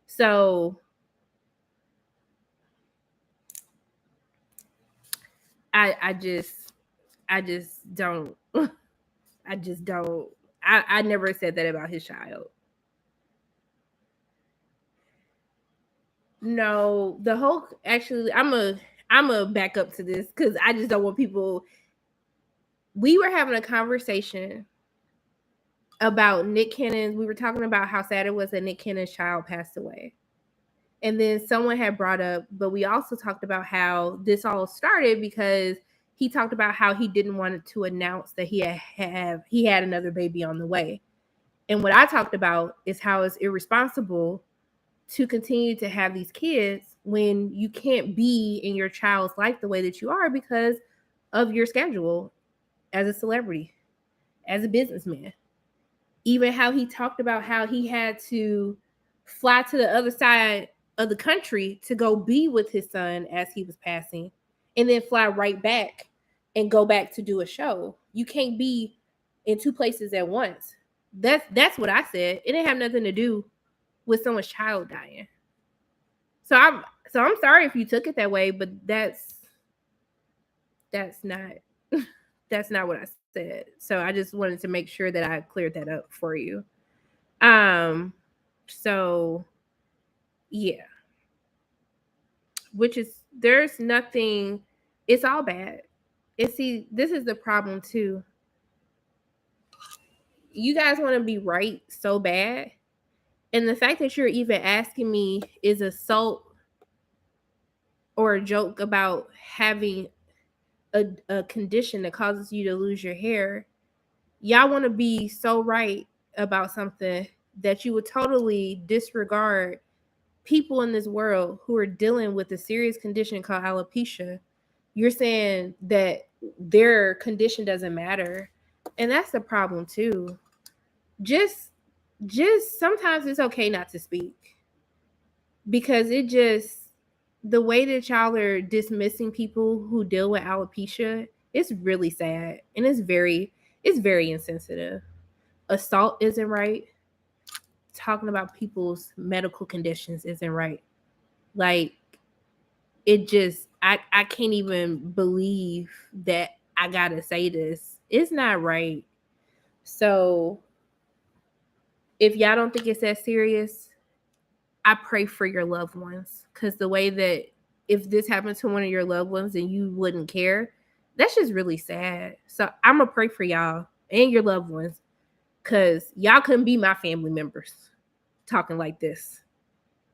A: So I just don't. I just don't. I never said that about his child. No, the whole actually I'm a back up to this because I just don't want people. We were having a conversation about Nick Cannon's, we were talking about how sad it was that Nick Cannon's child passed away. And then someone had brought up, but we also talked about how this all started because he talked about how he didn't want to announce that he had another baby on the way. And what I talked about is how it's irresponsible to continue to have these kids when you can't be in your child's life the way that you are because of your schedule as a celebrity, as a businessman. Even how he talked about how he had to fly to the other side of the country to go be with his son as he was passing, and then fly right back and go back to do a show. You can't be in two places at once. That's what I said. It didn't have nothing to do with someone's child dying. So I'm sorry if you took it that way, but that's not that's not what I said. So I just wanted to make sure that I cleared that up for you. So yeah. Which is, there's nothing, it's all bad. And see, this is the problem too. You guys want to be right so bad. And the fact that you're even asking me is assault or a joke about having a condition that causes you to lose your hair. Y'all want to be so right about something that you would totally disregard people in this world who are dealing with a serious condition called alopecia. You're saying that their condition doesn't matter. And that's the problem too. Just sometimes it's okay not to speak. Because the way that y'all are dismissing people who deal with alopecia, it's really sad. And it's very insensitive. Assault isn't right. Talking about people's medical conditions isn't right. Like, it just, I can't even believe that I gotta say this. It's not right. So if y'all don't think it's that serious, I pray for your loved ones. Because the way that if this happened to one of your loved ones and you wouldn't care, that's just really sad. So I'm gonna pray for y'all and your loved ones, because y'all couldn't be my family members talking like this.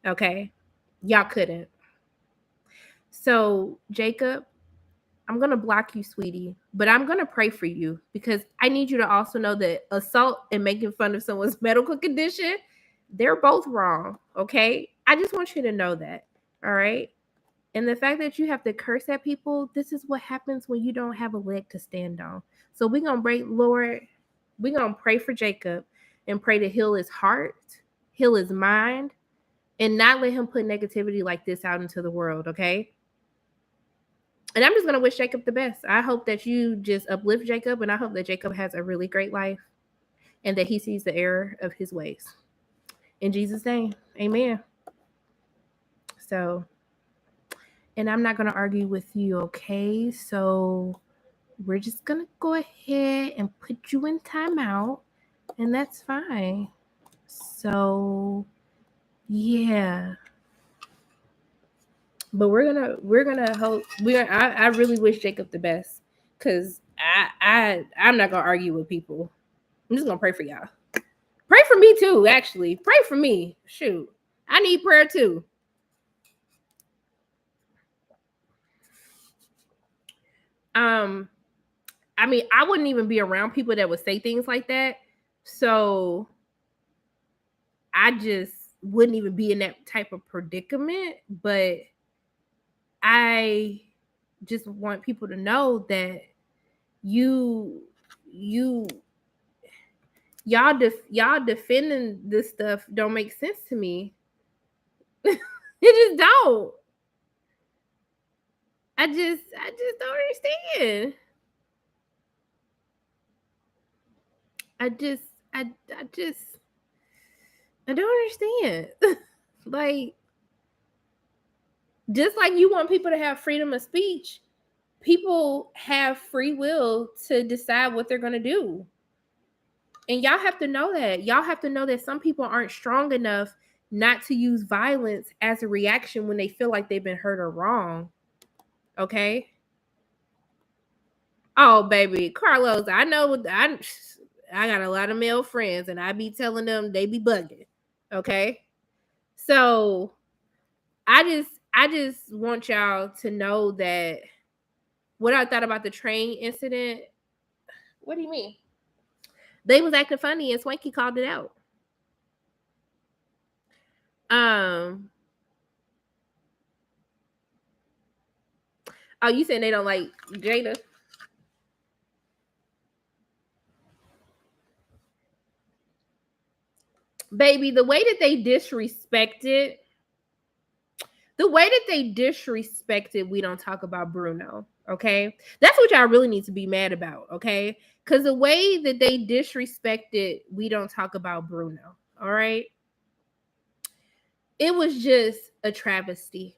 A: Okay? Y'all couldn't. So, Jacob, I'm going to block you, sweetie, but I'm going to pray for you, because I need you to also know that assault and making fun of someone's medical condition, they're both wrong. Okay? I just want you to know that. All right? And the fact that you have to curse at people, this is what happens when you don't have a leg to stand on. So we're going to pray, Lord, we're going to pray for Jacob and pray to heal his heart, heal his mind, and not let him put negativity like this out into the world, okay? And I'm just going to wish Jacob the best. I hope that you just uplift Jacob, and I hope that Jacob has a really great life and that he sees the error of his ways. In Jesus' name, amen. So, and I'm not going to argue with you, okay? So we're just going to go ahead and put you in timeout, and that's fine. So, yeah. But we're gonna hope. I really wish Jacob the best, because I'm not gonna argue with people. I'm just gonna pray for y'all. Pray for me too, actually. Pray for me. Shoot, I need prayer too. I mean, I wouldn't even be around people that would say things like that. So I just wouldn't even be in that type of predicament. But I just want people to know that y'all defending this stuff don't make sense to me. It just don't. I just don't understand. I don't understand. Like, just like you want people to have freedom of speech, people have free will to decide what they're going to do. And y'all have to know that. Y'all have to know that some people aren't strong enough not to use violence as a reaction when they feel like they've been hurt or wrong. Okay? Oh, baby. Carlos, I know. I got a lot of male friends, and I be telling them they be bugging. Okay, so I just want y'all to know that what I thought about the train incident. What do you mean? They was acting funny, and Swanky called it out. Oh, you saying they don't like Jada? Baby, the way that they disrespected, we don't talk about Bruno, okay? That's what y'all really need to be mad about, okay? Because the way that they disrespected, we don't talk about Bruno, all right? It was just a travesty.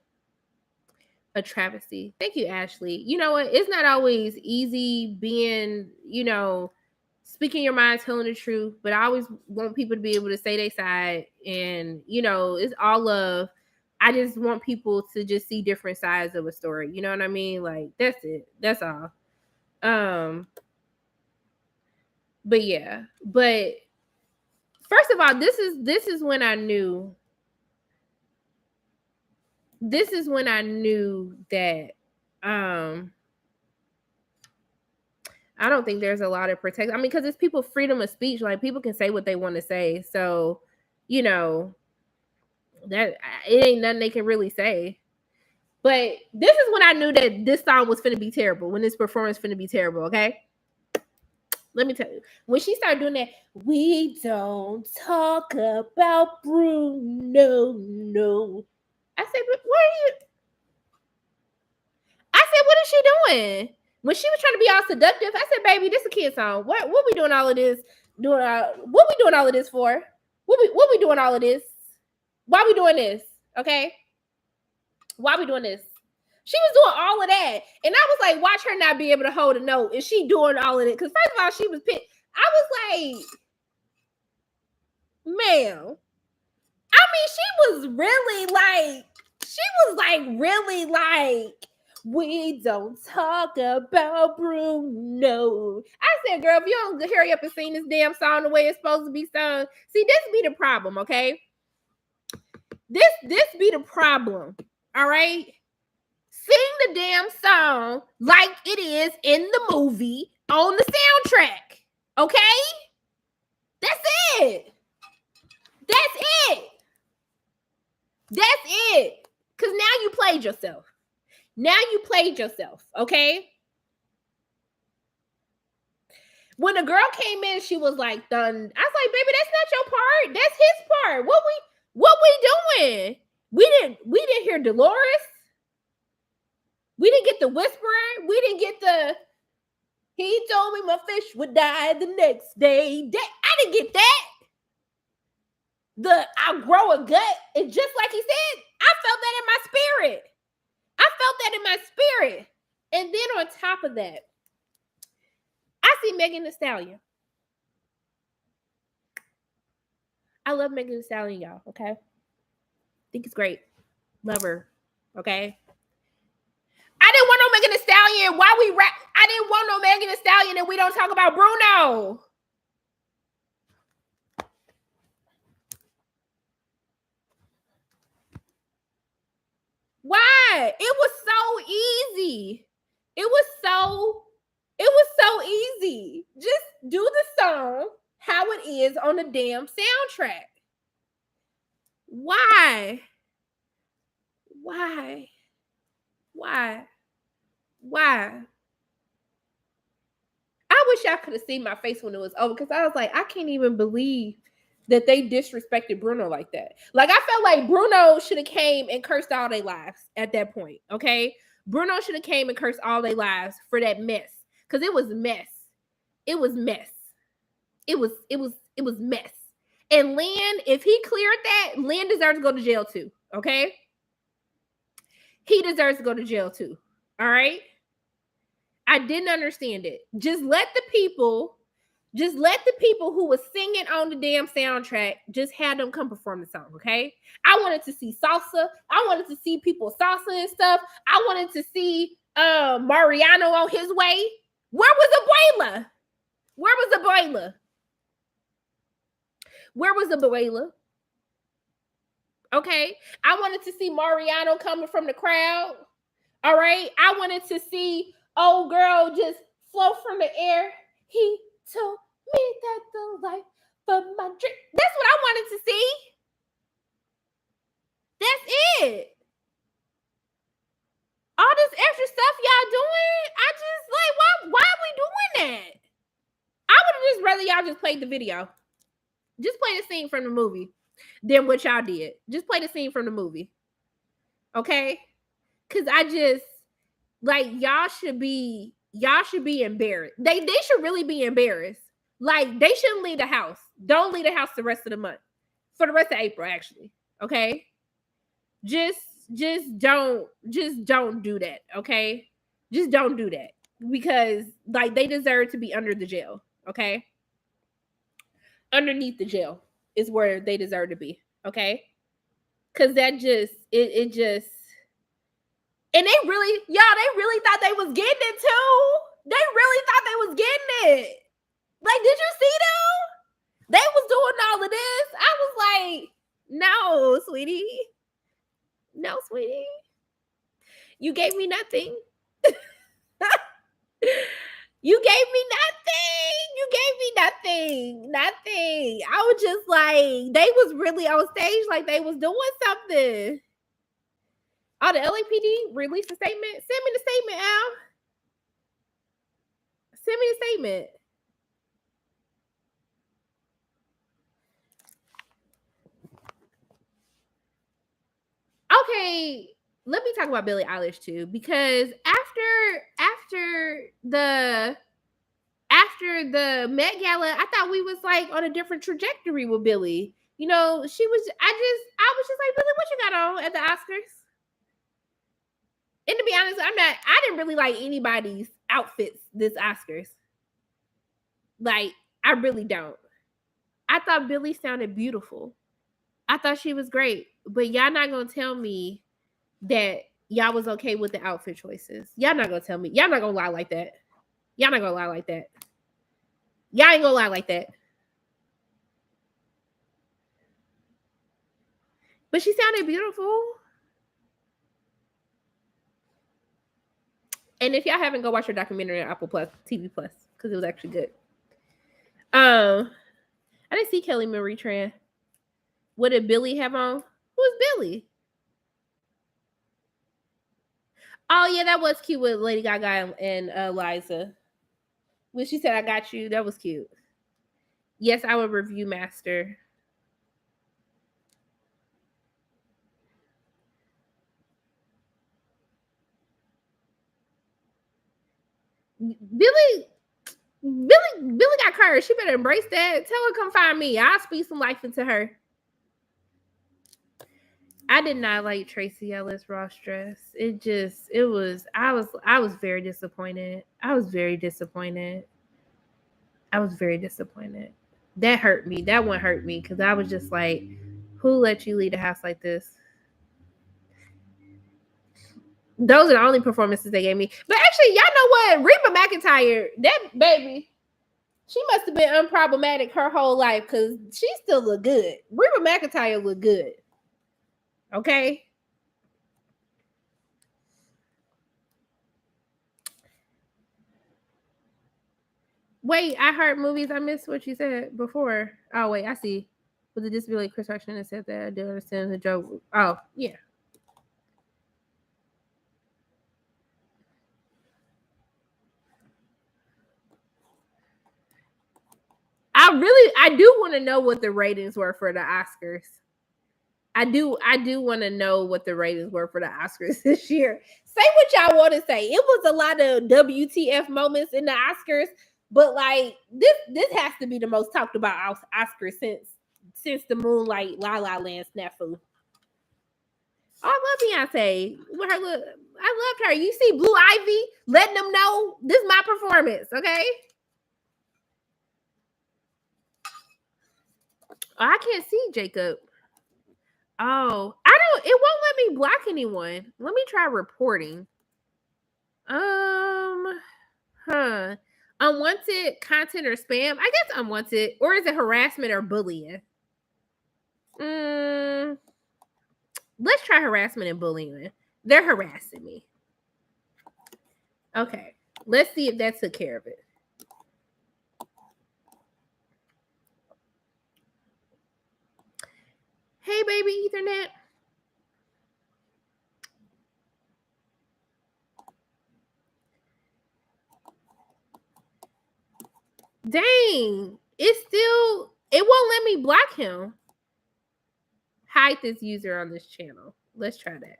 A: A travesty. Thank you, Ashley. You know what? It's not always easy being, speaking your mind, telling the truth, but I always want people to be able to say their side. And, it's all love. I just want people to just see different sides of a story. You know what I mean? Like, that's it. That's all. But yeah. But first of all, this is when I knew. This is when I knew that I don't think there's a lot of protection. I mean, because it's people freedom of speech. Like, people can say what they want to say. So, that it ain't nothing they can really say. But this is when I knew that this song was finna be terrible. When this performance finna be terrible, okay? Let me tell you. When she started doing that, we don't talk about Bruno, no. I said, but what are you? I said, what is she doing? When she was trying to be all seductive, I said, baby, this is a kid song. What we doing all of this? What we doing all of this for? What we doing all of this? Why we doing this? Okay? Why we doing this? She was doing all of that. And I was like, watch her not be able to hold a note. Is she doing all of it? Because first of all, she was pissed. I was like, ma'am. I mean, she was really like, we don't talk about Bruno. I said, girl, if you don't hurry up and sing this damn song the way it's supposed to be sung. See, this be the problem, okay? This be the problem, all right? Sing the damn song like it is in the movie on the soundtrack, okay? That's it. That's it. Because now you played yourself. Okay? When the girl came in, she was like, done. I was like, baby, that's not your part. That's his part. What we doing? We didn't hear Dolores. We didn't get the whispering. We didn't get the, he told me my fish would die the next day. I didn't get that. I grow a gut. And just like he said, I felt that in my spirit. And then on top of that, I see Megan Thee Stallion. I love Megan Thee Stallion, y'all, okay? Think it's great. Love her, okay? I didn't want no Megan Thee Stallion. Why we rap? I didn't want no Megan Thee Stallion and we don't talk about Bruno. Why? It was so easy. It was so easy. Just do the song how it is on the damn soundtrack. Why? I wish y'all could have seen my face when it was over because I was like, I can't even believe that they disrespected Bruno like that. Like, I felt like Bruno should have came and cursed all their lives at that point, okay? Bruno should have came and cursed all their lives for that mess because it was mess. It was mess. And Lynn, if he cleared that, Lynn deserves to go to jail too, okay? He deserves to go to jail too, all right? I didn't understand it. Just let the people who was singing on the damn soundtrack, just have them come perform the song, okay? I wanted to see salsa. I wanted to see people salsa and stuff. I wanted to see Mariano on his way. Where was Abuela? Where was Abuela? Okay. I wanted to see Mariano coming from the crowd. All right. I wanted to see old girl just float from the air. He told me that the life of my dream. That's what I wanted to see. That's it. All this extra stuff y'all doing, I just like, why are we doing that? I would have just rather y'all just played the video. Just play the scene from the movie than what y'all did. Just play the scene from the movie. Okay? Cause I just like y'all should be embarrassed. They should really be embarrassed. Like they shouldn't leave the house. Don't leave the house the rest of the month. For the rest of April, actually. Okay? Just don't do that. Okay? Just don't do that. Because like they deserve to be under the jail. Okay? Underneath the jail is where they deserve to be. Okay? Cause that just it just and they really thought they was getting it too. They really thought they was getting it. Like, did you see them? They was doing all of this. I was like, no, sweetie. No, sweetie. You gave me nothing. You gave me nothing. You gave me nothing. Nothing. I was just like, they was really on stage like they was doing something. Oh, the LAPD released a statement. Send me the statement, Al. Send me the statement. Okay, let me talk about Billie Eilish too, because after the Met Gala, I thought we was like on a different trajectory with Billie. You know, I was just like, Billie, what you got on at the Oscars? And to be honest, I didn't really like anybody's outfits this Oscars. Like, I really don't. I thought Billie sounded beautiful. I thought she was great. But y'all not gonna tell me that y'all was okay with the outfit choices. Y'all not gonna tell me. Y'all not gonna lie like that. Y'all not gonna lie like that. Y'all ain't gonna lie like that. But she sounded beautiful. And if y'all haven't, go watch her documentary on Apple Plus, TV Plus, because it was actually good. I didn't see Kelly Marie Tran. What did Billie have on? Who's Billie? Oh yeah, that was cute with Lady Gaga and Liza. When she said, "I got you," that was cute. Yes, I would review master. Billie got courage. She better embrace that. Tell her come find me. I'll speak some life into her. I did not like Tracy Ellis Ross dress. I was very disappointed. I was very disappointed. That hurt me. That one hurt me because I was just like, who let you leave the house like this? Those are the only performances they gave me. But actually, y'all know what? Reba McEntire, that baby, she must have been unproblematic her whole life because she still look good. Reba McEntire look good. Okay. Wait, I heard movies. I missed what you said before. Oh, wait, I see. With the disability, Chris Rock said that. I do understand the joke. Oh, yeah. I do want to know what the ratings were for the Oscars. I do want to know what the ratings were for the Oscars this year. Say what y'all want to say. It was a lot of WTF moments in the Oscars, but like this has to be the most talked about Oscar since the Moonlight La La Land snafu. I love Beyonce. I loved her. You see Blue Ivy letting them know this is my performance, okay? Oh, I can't see Jacob. Oh, it won't let me block anyone. Let me try reporting. Unwanted content or spam. I guess unwanted, or is it harassment or bullying? Let's try harassment and bullying. They're harassing me. Okay. Let's see if that took care of it. Hey, baby Ethernet. Dang. It won't let me block him. Hide this user on this channel. Let's try that.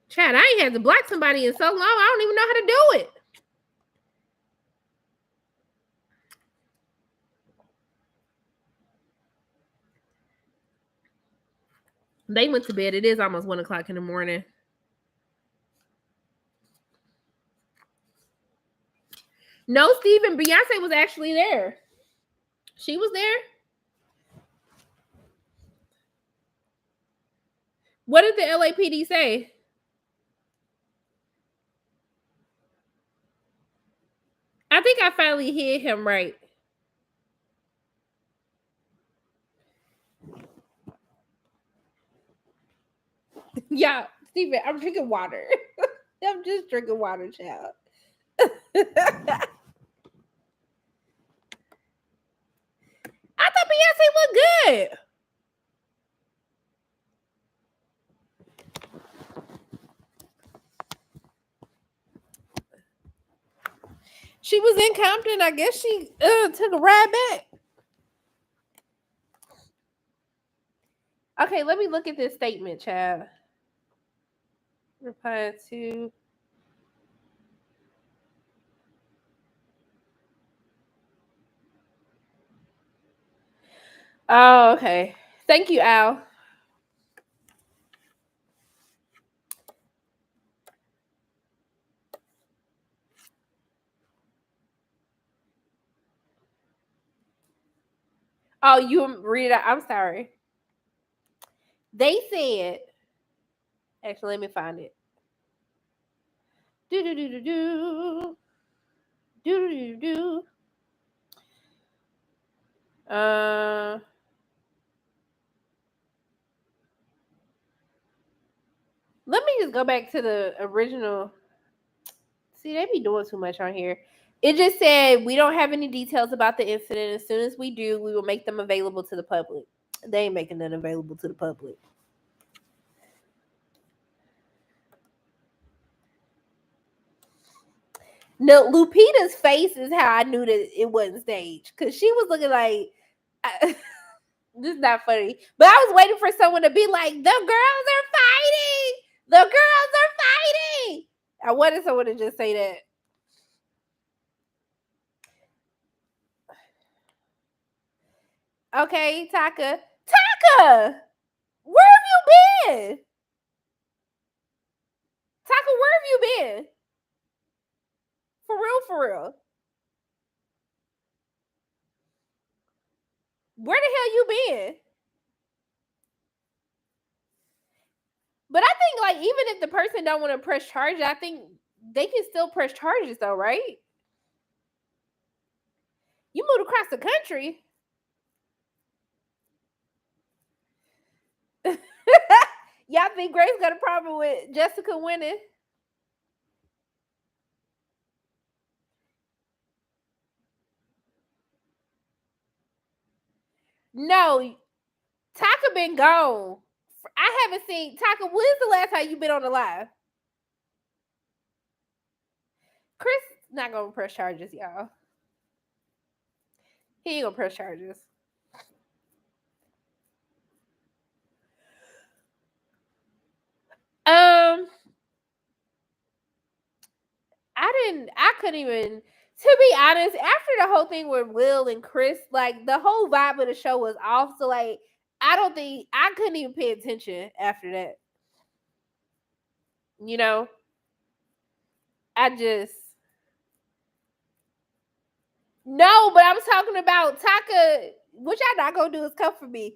A: Chad, I ain't had to block somebody in so long. I don't even know how to do it. They went to bed. It is almost 1 o'clock in the morning. No, Steven, Beyonce was actually there. She was there. What did the LAPD say? I think I finally hit him right. Yeah, Steven, I'm drinking water. I'm just drinking water, child. I thought Beyonce looked good. She was in Compton. I guess she took a ride back. Okay, let me look at this statement, child. Reply to. Oh, okay. Thank you, Al. Oh, you read it. I'm sorry. They said, actually, let me find it. Do do do do do do do do. Let me just go back to the original. See, they be doing too much on here. It just said we don't have any details about the incident. As soon as we do, we will make them available to the public. They ain't making them available to the public. No, Lupita's face is how I knew that it wasn't staged because she was looking like this is not funny. But I was waiting for someone to be like, "The girls are fighting! The girls are fighting!" I wanted someone to just say that. Okay, Taka. Taka! Where have you been? Taka, where have you been? For real, for real. Where the hell you been? But I think like even if the person don't want to press charges, I think they can still press charges though, right? You moved across the country. Y'all think Grace got a problem with Jessica winning? No, Taka been gone. I haven't seen Taka. When's the last time you been on the live? Chris not gonna press charges, y'all. He ain't gonna press charges. I couldn't even, to be honest, after the whole thing with Will and Chris, like the whole vibe of the show was off. So like I couldn't even pay attention after that. You know? No, but I'm talking about Taka. What y'all not gonna do is come for me.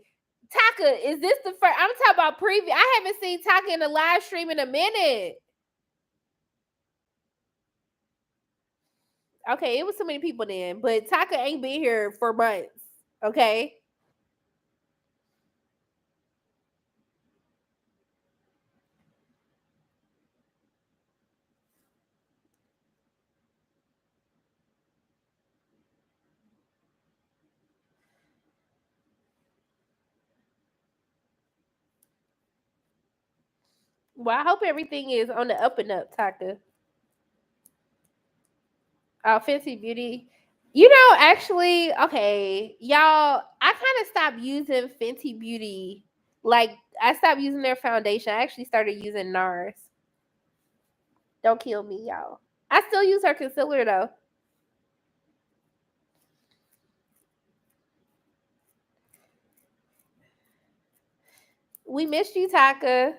A: Taka, is this the first? I'm talking about preview. I haven't seen Taka in a live stream in a minute. Okay, it was so many people then, but Taka ain't been here for months. Okay. Well, I hope everything is on the up and up, Taka. Fenty Beauty. You know, actually, okay, y'all, I kind of stopped using Fenty Beauty. Like, I stopped using their foundation. I actually started using NARS. Don't kill me, y'all. I still use her concealer, though. We missed you, Taka.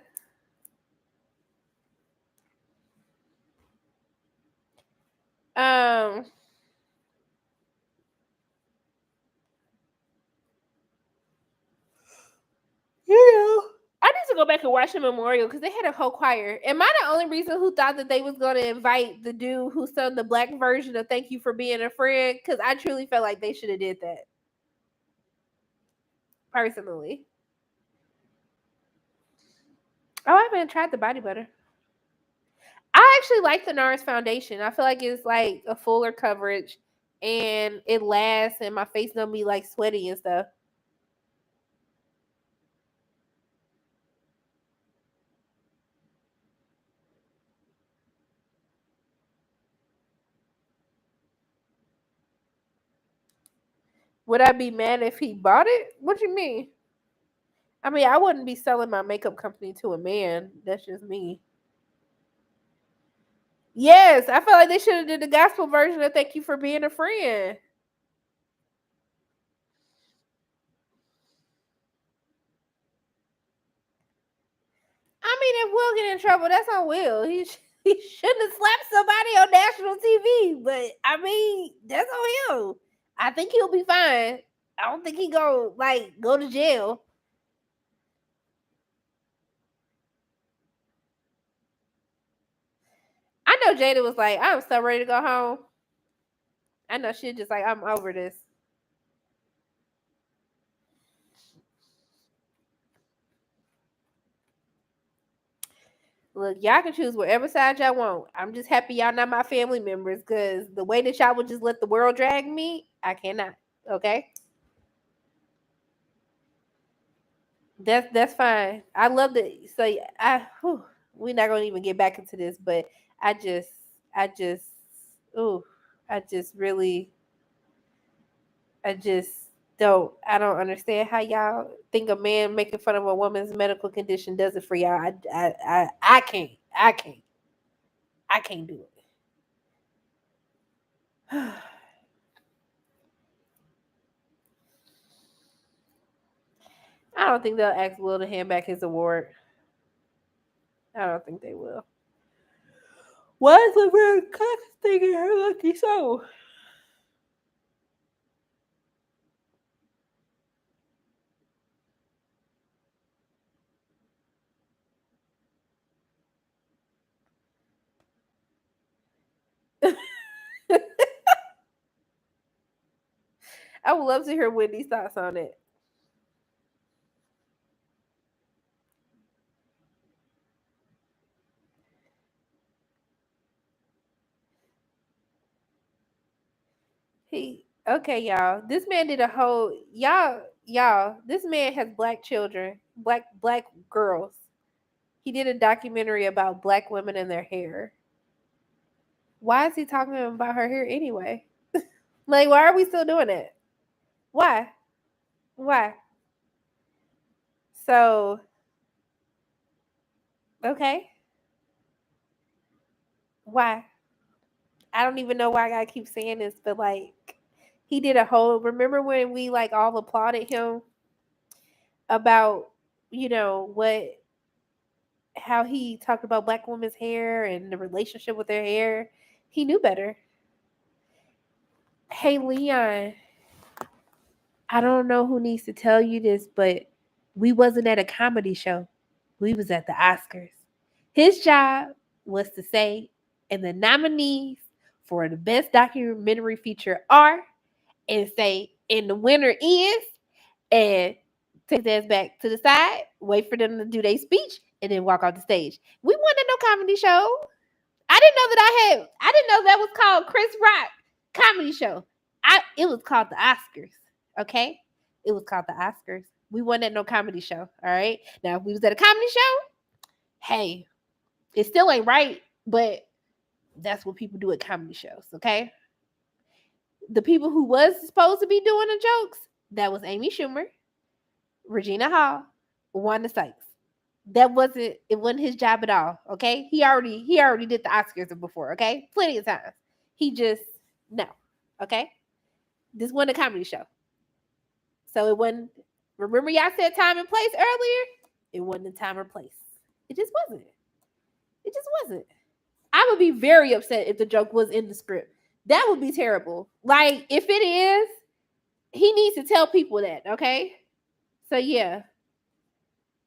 A: Um, you know, I need to go back and watch the memorial because they had a whole choir. Am I the only reason who thought that they was going to invite the dude who sung the black version of "Thank You for Being a Friend"? Because I truly felt like they should have did that. Personally, oh, I haven't tried the body butter. I actually like the NARS foundation. I feel like it's like a fuller coverage and it lasts, and my face don't be like sweaty and stuff. Would I be mad if he bought it? What do you mean? I mean, I wouldn't be selling my makeup company to a man. That's just me. Yes, I feel like they should have did the gospel version of "Thank You for Being a Friend." I mean, if Will get in trouble, that's on Will. He shouldn't have slapped somebody on national TV, but I mean, that's on him. I think he'll be fine. I don't think he go to jail. I know Jada was like, I'm so ready to go home. I know she just like, I'm over this. Look, y'all can choose whatever side y'all want. I'm just happy y'all not my family members because the way that y'all would just let the world drag me, I cannot. Okay, that's fine. I love the so we're not gonna even get back into this, but I just I just ooh I just really I just don't understand how y'all think a man making fun of a woman's medical condition does it for y'all. I can't do it. I don't think they'll ask Will to hand back his award. I don't think they will. Why is Laverne Cox thinking her lucky so? I would love to hear Wendy's thoughts on it. Okay, y'all. This man did a whole y'all. This man has black children, black girls. He did a documentary about black women and their hair. Why is he talking about her hair anyway? Like, why are we still doing it? Why? Why? So, okay. Why? I don't even know why I keep saying this, but like, he did a whole. Remember when we like all applauded him about, what how he talked about black women's hair and the relationship with their hair? He knew better. Hey, Leon, I don't know who needs to tell you this, but we wasn't at a comedy show. We was at the Oscars. His job was to say, and the nominees for the best documentary feature are, and say, and the winner is, and take his ass back to the side, wait for them to do their speech, and then walk off the stage. We wasn't at no comedy show. I didn't know that was called Chris Rock comedy show. It was called the Oscars. Okay? It was called the Oscars. We wasn't at no comedy show. All right. Now if we was at a comedy show, hey, It still ain't right, but that's what people do at comedy shows, okay? The people who was supposed to be doing the jokes, that was Amy Schumer, Regina Hall, Wanda Sykes. It wasn't his job at all, okay? He already did the Oscars before, okay? Plenty of times. He just no, okay? This wasn't a comedy show. So it wasn't, remember y'all said time and place earlier? It wasn't the time or place. It just wasn't. It just wasn't. I would be very upset if the joke was in the script. That would be terrible. Like, if it is, he needs to tell people that, okay? So yeah.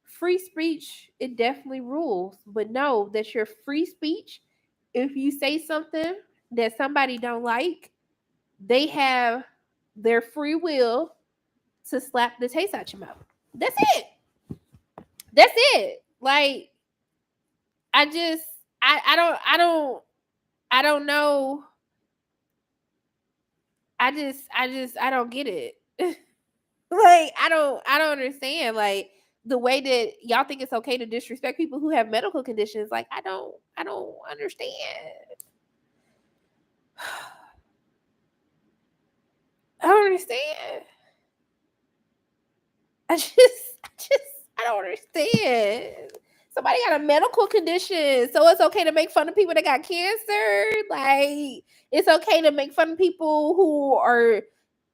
A: Free speech, it definitely rules. But know that your free speech, if you say something that somebody don't like, they have their free will to slap the taste out your mouth. That's it. That's it. Like, I don't know. I don't get it. Like, I don't understand. Like, the way that y'all think it's okay to disrespect people who have medical conditions. Like, I don't understand. I don't understand. I don't understand. Somebody got a medical condition, so it's okay to make fun of people that got cancer. Like, it's okay to make fun of people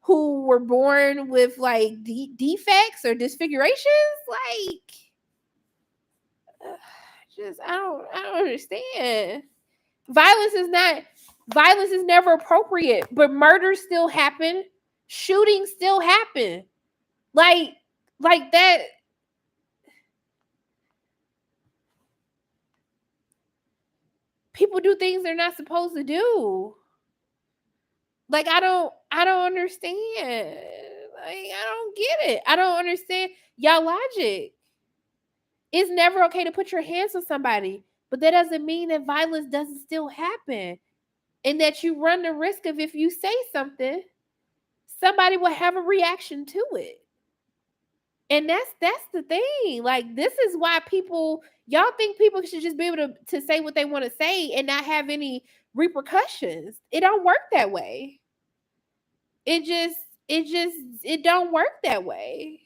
A: who were born with like defects or disfigurations. Like, I don't understand. Violence is never appropriate, but murders still happen. Shootings still happen. Like that. People do things they're not supposed to do. Like, I don't understand. Like, I don't get it. I don't understand y'all logic. It's never okay to put your hands on somebody, but that doesn't mean that violence doesn't still happen. And that you run the risk of, if you say something, somebody will have a reaction to it. And that's the thing. Like, this is why y'all think people should just be able to say what they want to say and not have any repercussions. It don't work that way. It don't work that way.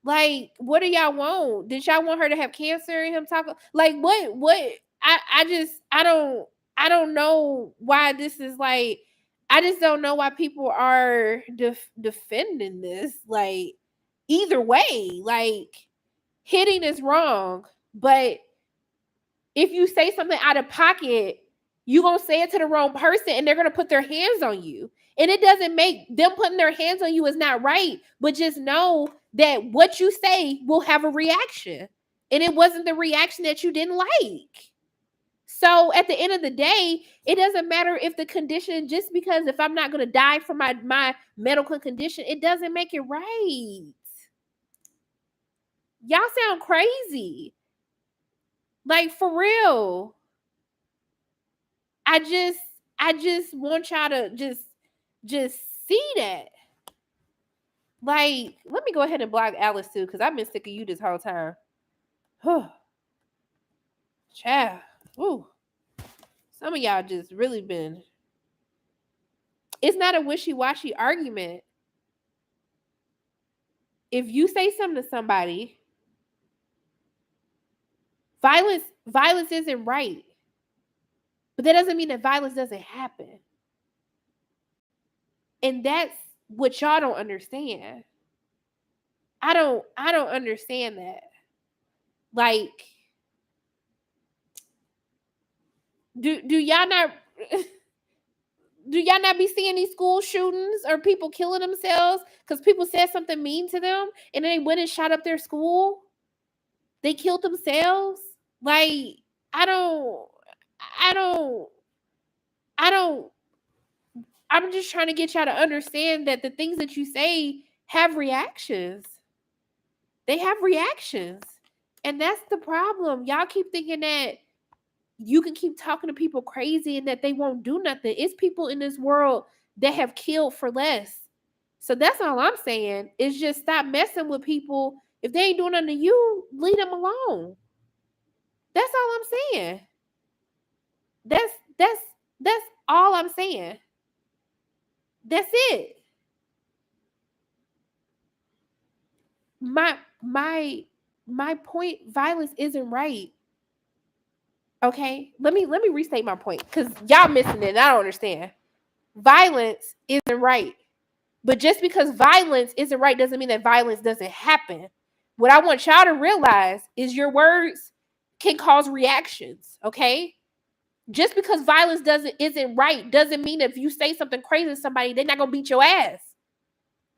A: Like, what do y'all want? Did y'all want her to have cancer and him talk? Like, what? I don't know why this is like, I just don't know why people are defending this. Like, either way, like, hitting is wrong, but if you say something out of pocket, you're going to say it to the wrong person and they're going to put their hands on you. And it doesn't make them putting their hands on you is not right, but just know that what you say will have a reaction. And it wasn't the reaction that you didn't like. So at the end of the day, it doesn't matter if the condition, just because if I'm not going to die from my medical condition, it doesn't make it right. Y'all sound crazy. Like, for real. I just want y'all to just see that. Like, let me go ahead and block Alice too, because I've been sick of you this whole time. Child. Ooh. Some of y'all just really been. It's not a wishy-washy argument. If you say something to somebody, violence isn't right. But that doesn't mean that violence doesn't happen. And that's what y'all don't understand. I don't understand that. Like, do y'all not be seeing these school shootings or people killing themselves because people said something mean to them and then they went and shot up their school? They killed themselves? Like, I'm just trying to get y'all to understand that the things that you say have reactions. They have reactions. And that's the problem. Y'all keep thinking that you can keep talking to people crazy and that they won't do nothing. It's people in this world that have killed for less. So that's all I'm saying, is just stop messing with people. If they ain't doing nothing to you, leave them alone. That's all I'm saying. That's all I'm saying. That's it. My point, violence isn't right. Okay? Let me restate my point cuz y'all missing it. I don't understand. Violence isn't right. But just because violence isn't right doesn't mean that violence doesn't happen. What I want y'all to realize is your words can cause reactions, okay? Just because violence isn't right doesn't mean that if you say something crazy to somebody, they're not gonna beat your ass.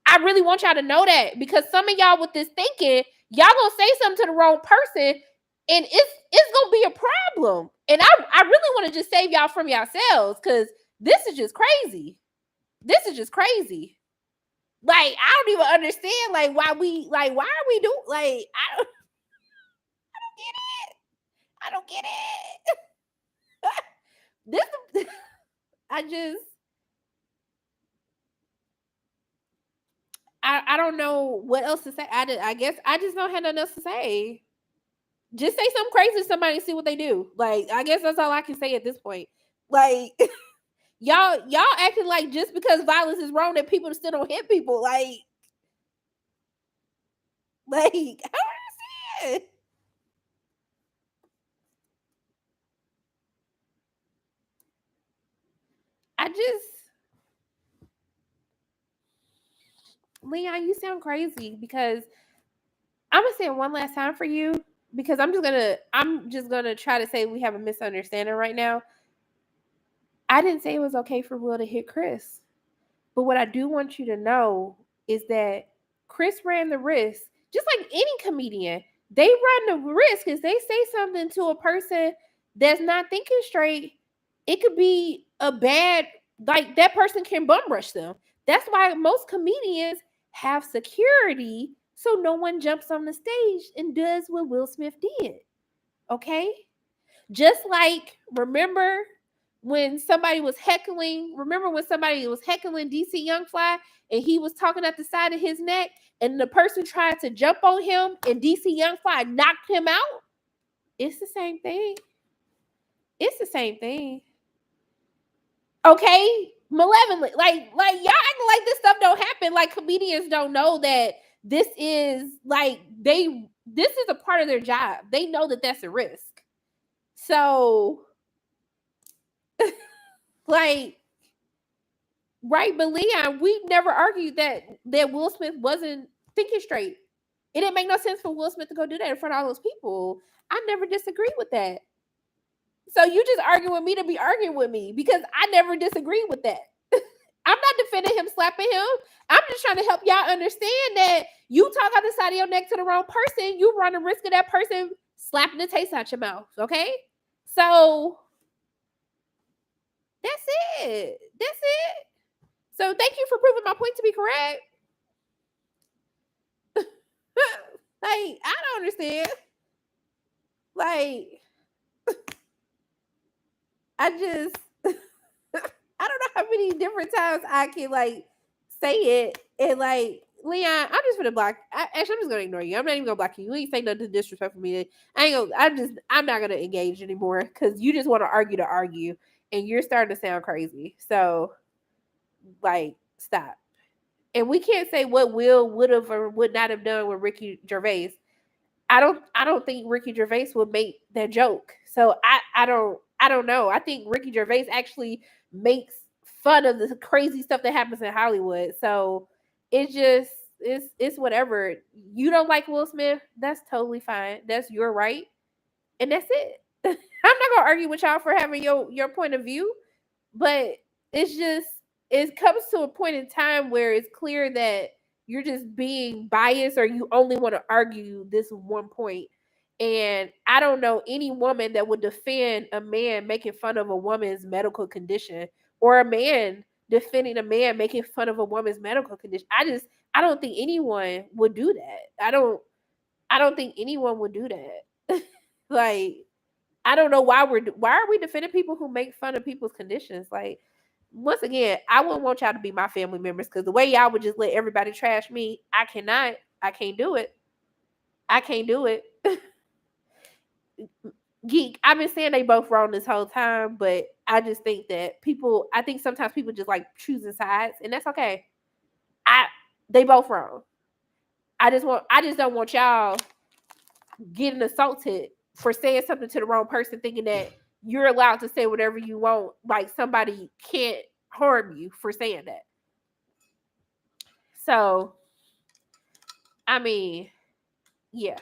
A: I really want y'all to know that because some of y'all with this thinking, y'all gonna say something to the wrong person, and it's gonna be a problem. And I really want to just save y'all from yourselves because this is just crazy. This is just crazy. Like I don't even understand why are we doing I don't get it. This I just I don't know what else to say. I guess I just don't have nothing else to say. Just say something crazy to somebody and see what they do. Like I guess that's all I can say at this point. Like y'all acting like just because violence is wrong that people still don't hit people. I don't understand. I just Leon, you sound crazy because I'm gonna say it one last time for you because I'm just gonna try to say we have a misunderstanding right now. I didn't say it was okay for Will to hit Chris, but what I do want you to know is that Chris ran the risk, just like any comedian. They run the risk if they say something to a person that's not thinking straight. It could be a bad, like that person can bum rush them. That's why most comedians have security so no one jumps on the stage and does what Will Smith did. Okay? Just like remember when somebody was heckling DC Young Fly and he was talking at the side of his neck and the person tried to jump on him and DC Young Fly knocked him out? It's the same thing. It's the same thing. Okay? Malevolently. Like y'all acting like this stuff don't happen. Like comedians don't know that this is a part of their job. They know that that's a risk. So like right, but Leon, we never argued that Will Smith wasn't thinking straight. It didn't make no sense for Will Smith to go do that in front of all those people. I never disagreed with that. So you just arguing with me to be arguing with me because I never disagreed with that. I'm not defending him slapping him. I'm just trying to help y'all understand that you talk out the side of your neck to the wrong person, you run the risk of that person slapping the taste out your mouth. Okay? So that's it. That's it. So thank you for proving my point to be correct. Like, I don't understand. Like, I just I don't know how many different times I can say it and Leon, I'm just gonna block. I'm just gonna ignore you. I'm not even gonna block you. You ain't saying nothing disrespectful for me. I ain't gonna. I'm not gonna engage anymore because you just want to argue, and you're starting to sound crazy. So, stop. And we can't say what Will would have or would not have done with Ricky Gervais. I don't think Ricky Gervais would make that joke. So I don't know. I think Ricky Gervais actually makes fun of the crazy stuff that happens in Hollywood. So it's whatever. You don't like Will Smith, that's totally fine. That's your right. And that's it. I'm not gonna argue with y'all for having your point of view, but it comes to a point in time where it's clear that you're just being biased or you only want to argue this one point. And I don't know any woman that would defend a man making fun of a woman's medical condition or a man defending a man making fun of a woman's medical condition. I don't think anyone would do that. I don't think anyone would do that. I don't know why are we defending people who make fun of people's conditions? Like, once again, I wouldn't want y'all to be my family members because the way y'all would just let everybody trash me, I cannot. I can't do it. I can't do it. Geek, I've been saying they both wrong this whole time, but I just think that I think sometimes people just like choosing sides, and that's okay. They both wrong. I just don't want y'all getting assaulted for saying something to the wrong person, thinking that you're allowed to say whatever you want, like somebody can't harm you for saying that. So, I mean, yeah.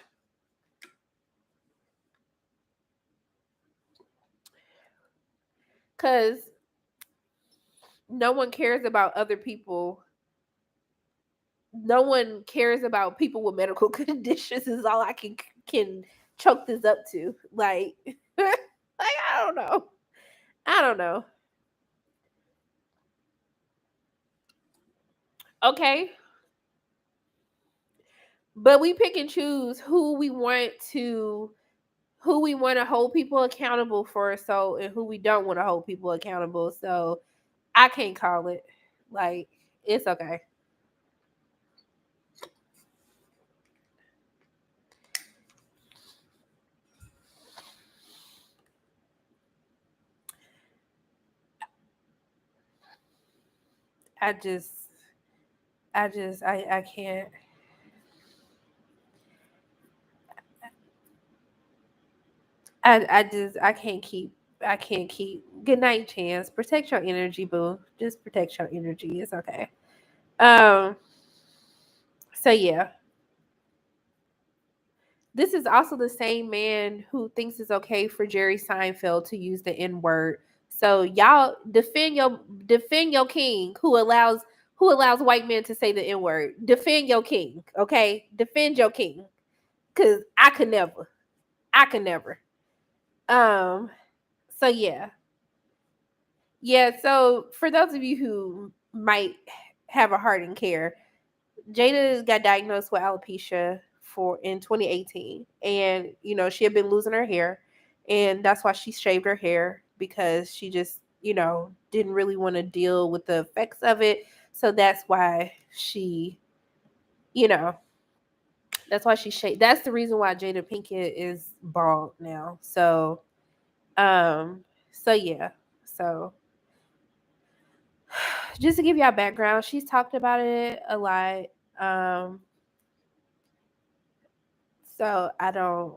A: Because no one cares about other people. No one cares about people with medical conditions is all I can choke this up to. Like, like I don't know. I don't know. Okay. But we pick and choose who we want to hold people accountable for, so, and who we don't want to hold people accountable. So I can't call it. Like, it's okay. I just I can't. I can't keep. I can't keep. Good night, Chance. Protect your energy, boo. Just protect your energy. It's okay. Um. So yeah, this is also the same man who thinks it's okay for Jerry Seinfeld to use the N word. So y'all defend your king who allows white men to say the N word. Defend your king, okay? Defend your king, cause I could never. I could never. Um. So yeah. Yeah, so for those of you who might have a heart and care, Jada got diagnosed with alopecia in 2018, and she had been losing her hair, and that's why she shaved her hair, because she just didn't really want to deal with the effects of it. So that's why you know she shaved. That's the reason why Jada Pinkett is bald now. So so yeah, so just to give y'all background, she's talked about it a lot. Um, so I don't.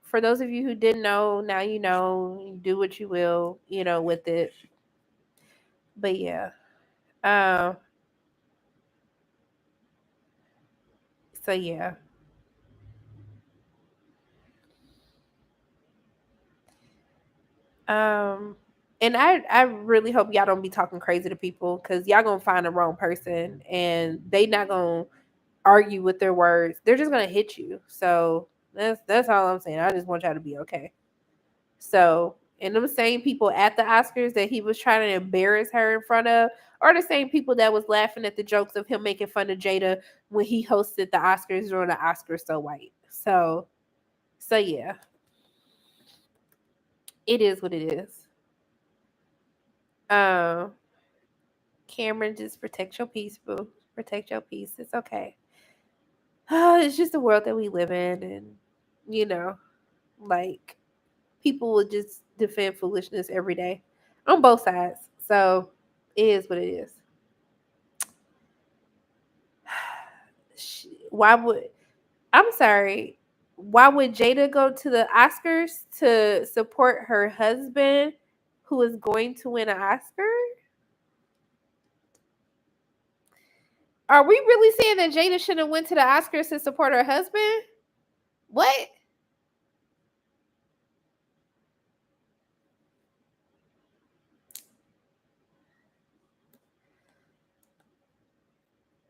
A: For those of you who didn't know, now you know. You do what you will, with it. But yeah. Um. So yeah. Um. And I really hope y'all don't be talking crazy to people, because y'all gonna find the wrong person, and they not gonna argue with their words. They're just gonna hit you. So that's all I'm saying. I just want y'all to be okay. So, and them same people at the Oscars that he was trying to embarrass her in front of are the same people that was laughing at the jokes of him making fun of Jada when he hosted the Oscars during the Oscars So White. So yeah, it is what it is. Um, Cameron, just protect your peace, boo. Protect your peace. It's okay. It's just the world that we live in, and you know, like, people will just defend foolishness every day on both sides. So it is what it is. Why would I'm sorry? Why would Jada go to the Oscars to support her husband, who is going to win an Oscar? Are we really saying that Jada shouldn't went to the Oscars to support her husband? What?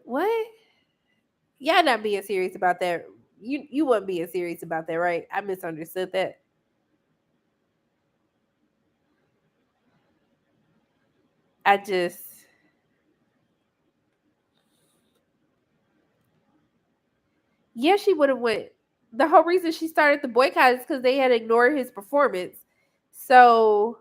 A: What? Y'all not being serious about that. You weren't being serious about that, right? I misunderstood that. I just Yeah, she would have went. The whole reason she started the boycott is because they had ignored his performance. So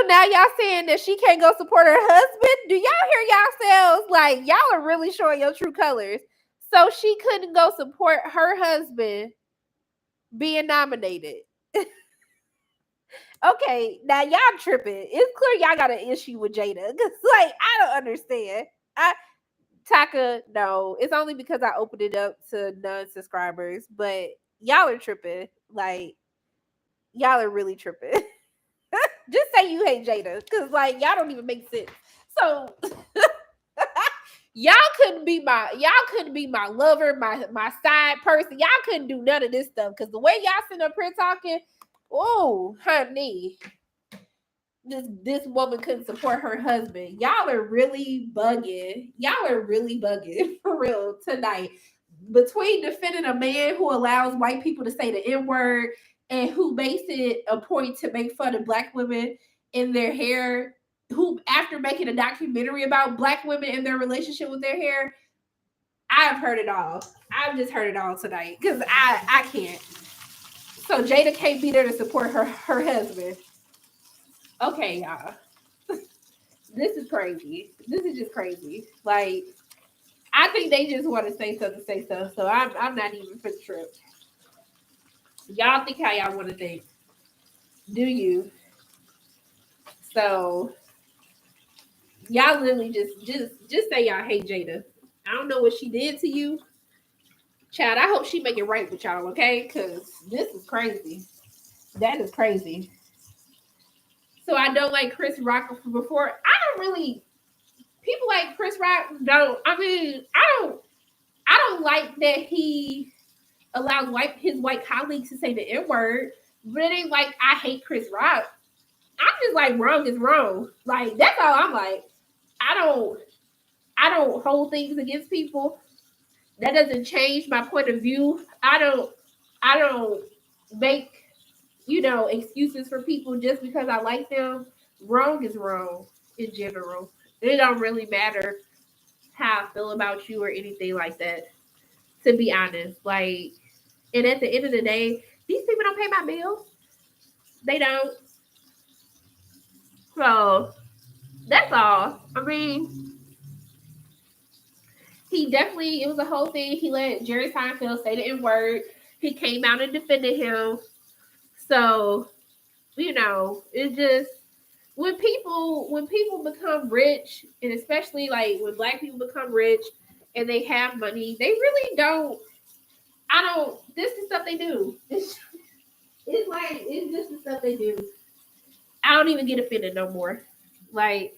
A: now y'all saying that she can't go support her husband? Do y'all hear yourselves? Like, y'all are really showing your true colors. So she couldn't go support her husband being nominated. Okay, now y'all tripping. It's clear y'all got an issue with Jada. Cause like I don't understand. Taka, no, it's only because I opened it up to non-subscribers, but y'all are tripping. Like y'all are really tripping. Just say you hate Jada, cause like y'all don't even make sense. So y'all couldn't be my lover, my side person. Y'all couldn't do none of this stuff because the way y'all sitting up here talking, oh honey, this woman couldn't support her husband. Y'all are really bugging. Y'all are really bugging for real tonight. Between defending a man who allows white people to say the N-word and who makes it a point to make fun of black women in their hair, who after making a documentary about black women and their relationship with their hair, I've heard it all. I've just heard it all tonight because I can't. So Jada can't be there to support her husband. Okay, y'all. This is crazy. This is just crazy. Like, I think they just want to say stuff. So I'm not even for the trip. Y'all think how y'all want to think. Do you? So y'all literally just say y'all hate Jada. I don't know what she did to you. Child, I hope she make it right with y'all, okay? Because this is crazy. That is crazy. So I don't like Chris Rock before. I don't really people like Chris Rock don't. I mean, I don't like that he allows his white colleagues to say the N-word, but it ain't like I hate Chris Rock. I'm just like wrong is wrong. Like that's all I'm like. I don't hold things against people. That doesn't change my point of view. I don't make excuses for people just because I like them. Wrong is wrong in general. It don't really matter how I feel about you or anything like that. To be honest, like, and at the end of the day, these people don't pay my bills. They don't. So that's all. I mean, it was a whole thing. He let Jerry Seinfeld say the N-word. He came out and defended him. So, it's just when people become rich, and especially like when black people become rich and they have money, they really don't. This is stuff they do. It's just the stuff they do. I don't even get offended no more. Like,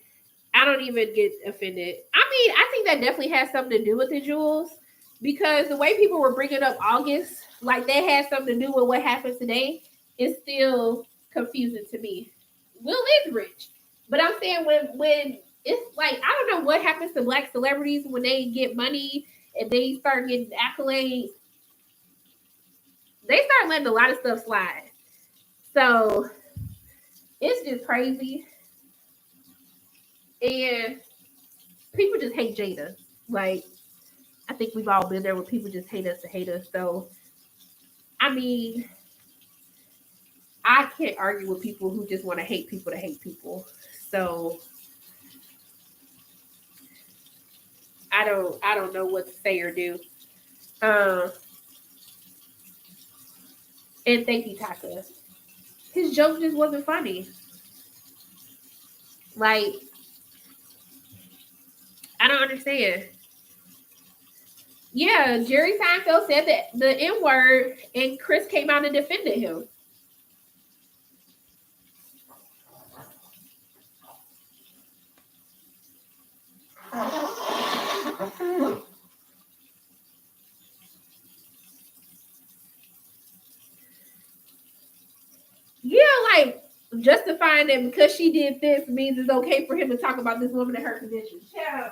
A: I don't even get offended. I mean, I think that definitely has something to do with the Jules, because the way people were bringing up August, like that had something to do with what happens today, is still confusing to me. Will is rich, but I'm saying when it's like I don't know what happens to black celebrities when they get money and they start getting accolades. They start letting a lot of stuff slide. So it's just crazy. And people just hate Jada. Like, I think we've all been there where people just hate us to hate us. So, I mean, I can't argue with people who just want to hate people. So, I don't know what to say or do. And thank you, Taka. His joke just wasn't funny. Like, I don't understand. Yeah, Jerry Seinfeld said that the N-word, and Chris came out and defended him. Yeah, like justifying that because she did this means it's okay for him to talk about this woman and her condition. Yeah.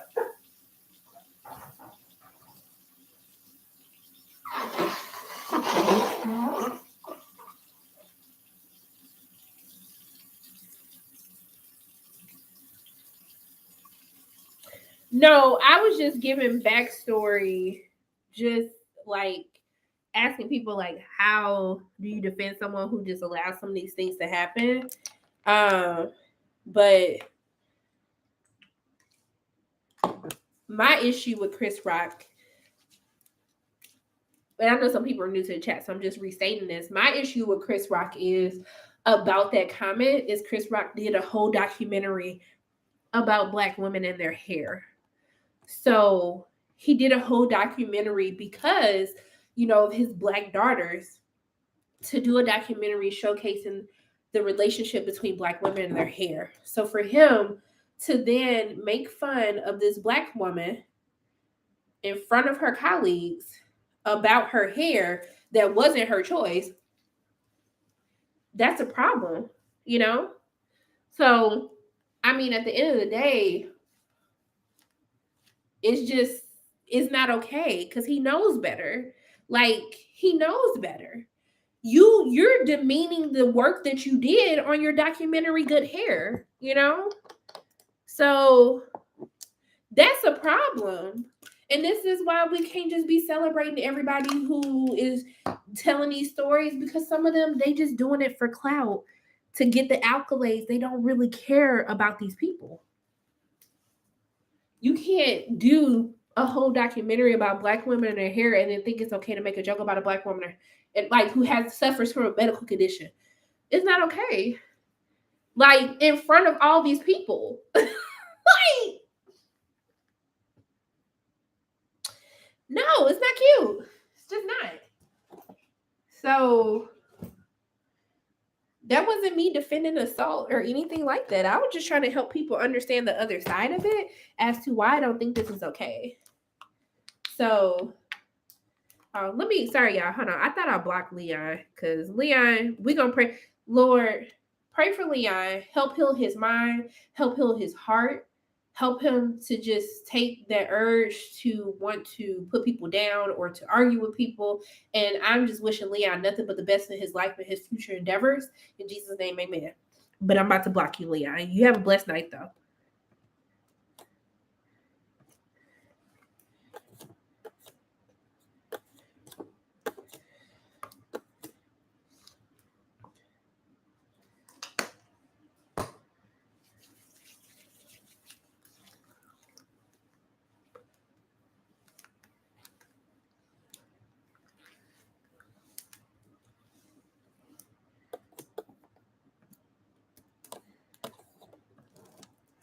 A: No, I was just giving backstory, just like asking people like, how do you defend someone who just allows some of these things to happen? But my issue with Chris Rock and I know some people are new to the chat, so I'm just restating this. My issue with Chris Rock is about that comment is Chris Rock did a whole documentary about Black women and their hair. So he did a whole documentary because, of his Black daughters, to do a documentary showcasing the relationship between Black women and their hair. So for him to then make fun of this Black woman in front of her colleagues about her hair that wasn't her choice, that's a problem, So, I mean, at the end of the day, it's not okay because he knows better. Like, he knows better. You're demeaning the work that you did on your documentary Good Hair, So that's a problem. And this is why we can't just be celebrating everybody who is telling these stories, because some of them, they just doing it for clout to get the accolades. They don't really care about these people. You can't do a whole documentary about Black women and their hair and then think it's okay to make a joke about a Black woman who suffers from a medical condition. It's not okay. Like, in front of all these people. Like, no, it's not cute. It's just not. So that wasn't me defending assault or anything like that. I was just trying to help people understand the other side of it as to why I don't think this is okay. So sorry y'all, hold on. I thought I blocked Leon, because Leon, we're gonna pray. Lord, pray for Leon. Help heal his mind, help heal his heart, help him to just take that urge to want to put people down or to argue with people. And I'm just wishing Leon nothing but the best in his life and his future endeavors. In Jesus' name, amen. But I'm about to block you, Leon. You have a blessed night, though.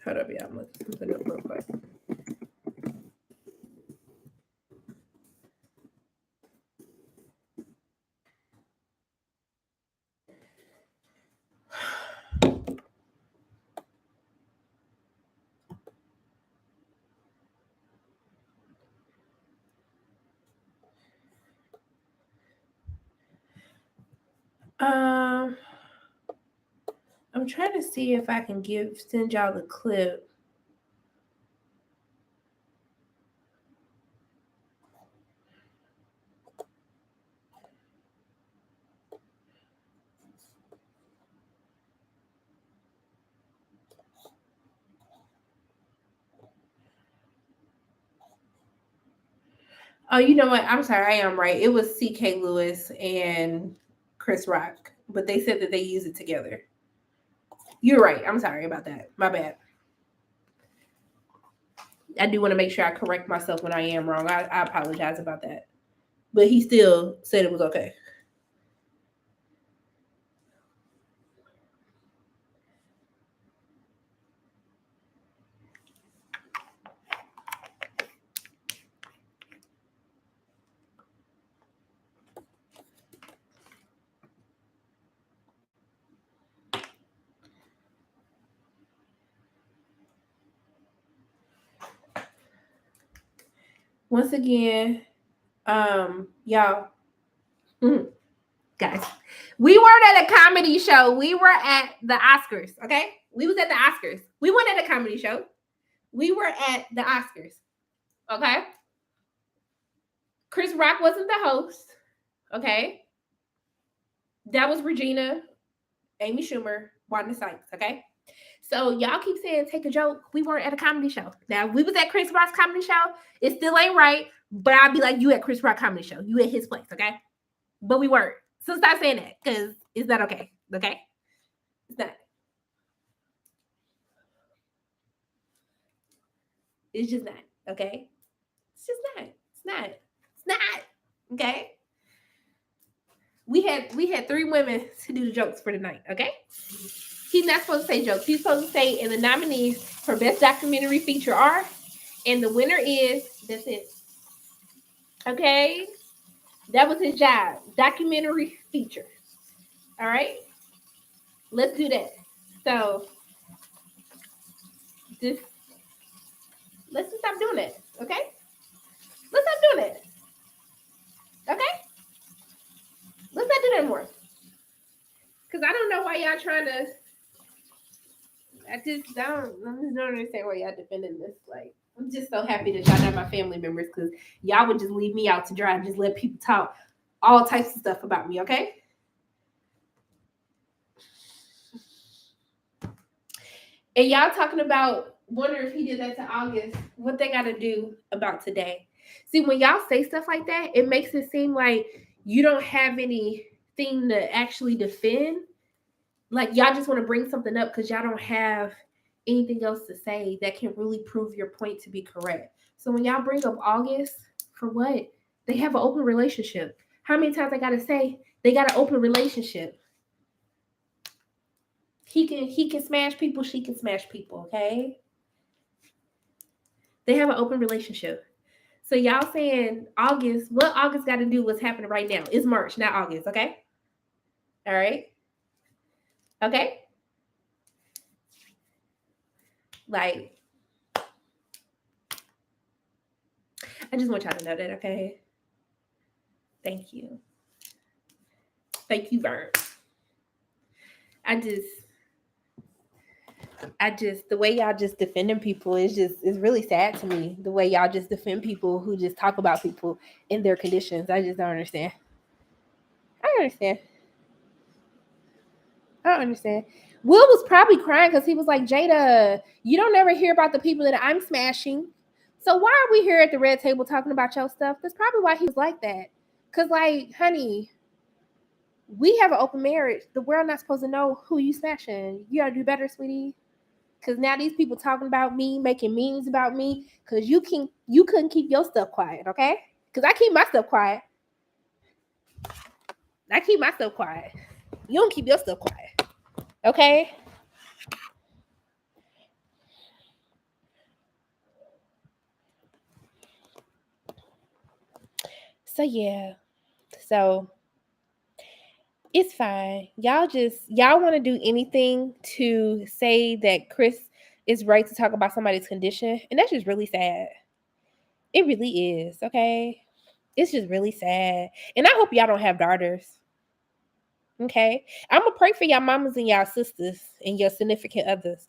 A: Hold up, y'all. I'm looking something up real quick. I'm trying to see if I can send y'all the clip. Oh, you know what? I'm sorry. I am right. It was C.K. Lewis and Chris Rock, but they said that they use it together. You're right. I'm sorry about that. My bad. I do want to make sure I correct myself when I am wrong. I apologize about that. But he still said it was okay. Once again, y'all, guys, we weren't at a comedy show. We were at the Oscars, okay? We was at the Oscars. We weren't at a comedy show. We were at the Oscars, okay? Chris Rock wasn't the host, okay? That was Regina, Amy Schumer, Wanda Sykes, okay? So y'all keep saying take a joke. We weren't at a comedy show. Now, if we was at Chris Rock's comedy show, it still ain't right, but I'd be like, you at Chris Rock comedy show. You at his place, okay? But we weren't. So stop saying that, because it's not okay, okay? It's not. It's just not, okay? It's just not. It's not. It's not, okay? We had 3 women to do the jokes for the night, okay? He's not supposed to say jokes. He's supposed to say, and the nominees for best documentary feature are, and the winner is, that's it. Okay? That was his job. Documentary feature. All right? Let's do that. So just let's just stop doing that. Okay? Let's stop doing it. Okay? Let's not do that anymore. Because I don't know why y'all trying to. I just don't understand why y'all defending this. Like, I'm just so happy that y'all not my family members, because y'all would just leave me out to dry and just let people talk all types of stuff about me, okay? And y'all talking about wonder if he did that to August, what they got to do about today. See, when y'all say stuff like that, it makes it seem like you don't have anything to actually defend. Like, y'all just want to bring something up because y'all don't have anything else to say that can really prove your point to be correct. So when y'all bring up August, for what? They have an open relationship. How many times I gotta say they got an open relationship? He can smash people, she can smash people, okay? They have an open relationship. So y'all saying August, what August got to do what's happening right now? It's March, not August, okay? All right? Okay? Like, I just want y'all to know that, okay? Thank you. Thank you, Vern. The way y'all just defending people is really sad to me. The way y'all just defend people who just talk about people in their conditions. I just don't understand. I don't understand. Will was probably crying because he was like, Jada, you don't ever hear about the people that I'm smashing. So why are we here at the red table talking about your stuff? That's probably why he was like that. Because, like, honey, we have an open marriage. The world not supposed to know who you smashing. You gotta do better, sweetie. Because now these people talking about me, making memes about me, because you couldn't keep your stuff quiet, okay? Because I keep my stuff quiet. You don't keep your stuff quiet, okay? So yeah, so it's fine. Y'all want to do anything to say that Chris is right to talk about somebody's condition, and that's just really sad. It really is, okay? It's just really sad. And I hope y'all don't have daughters. Okay? I'm gonna pray for y'all mamas and y'all sisters and your significant others.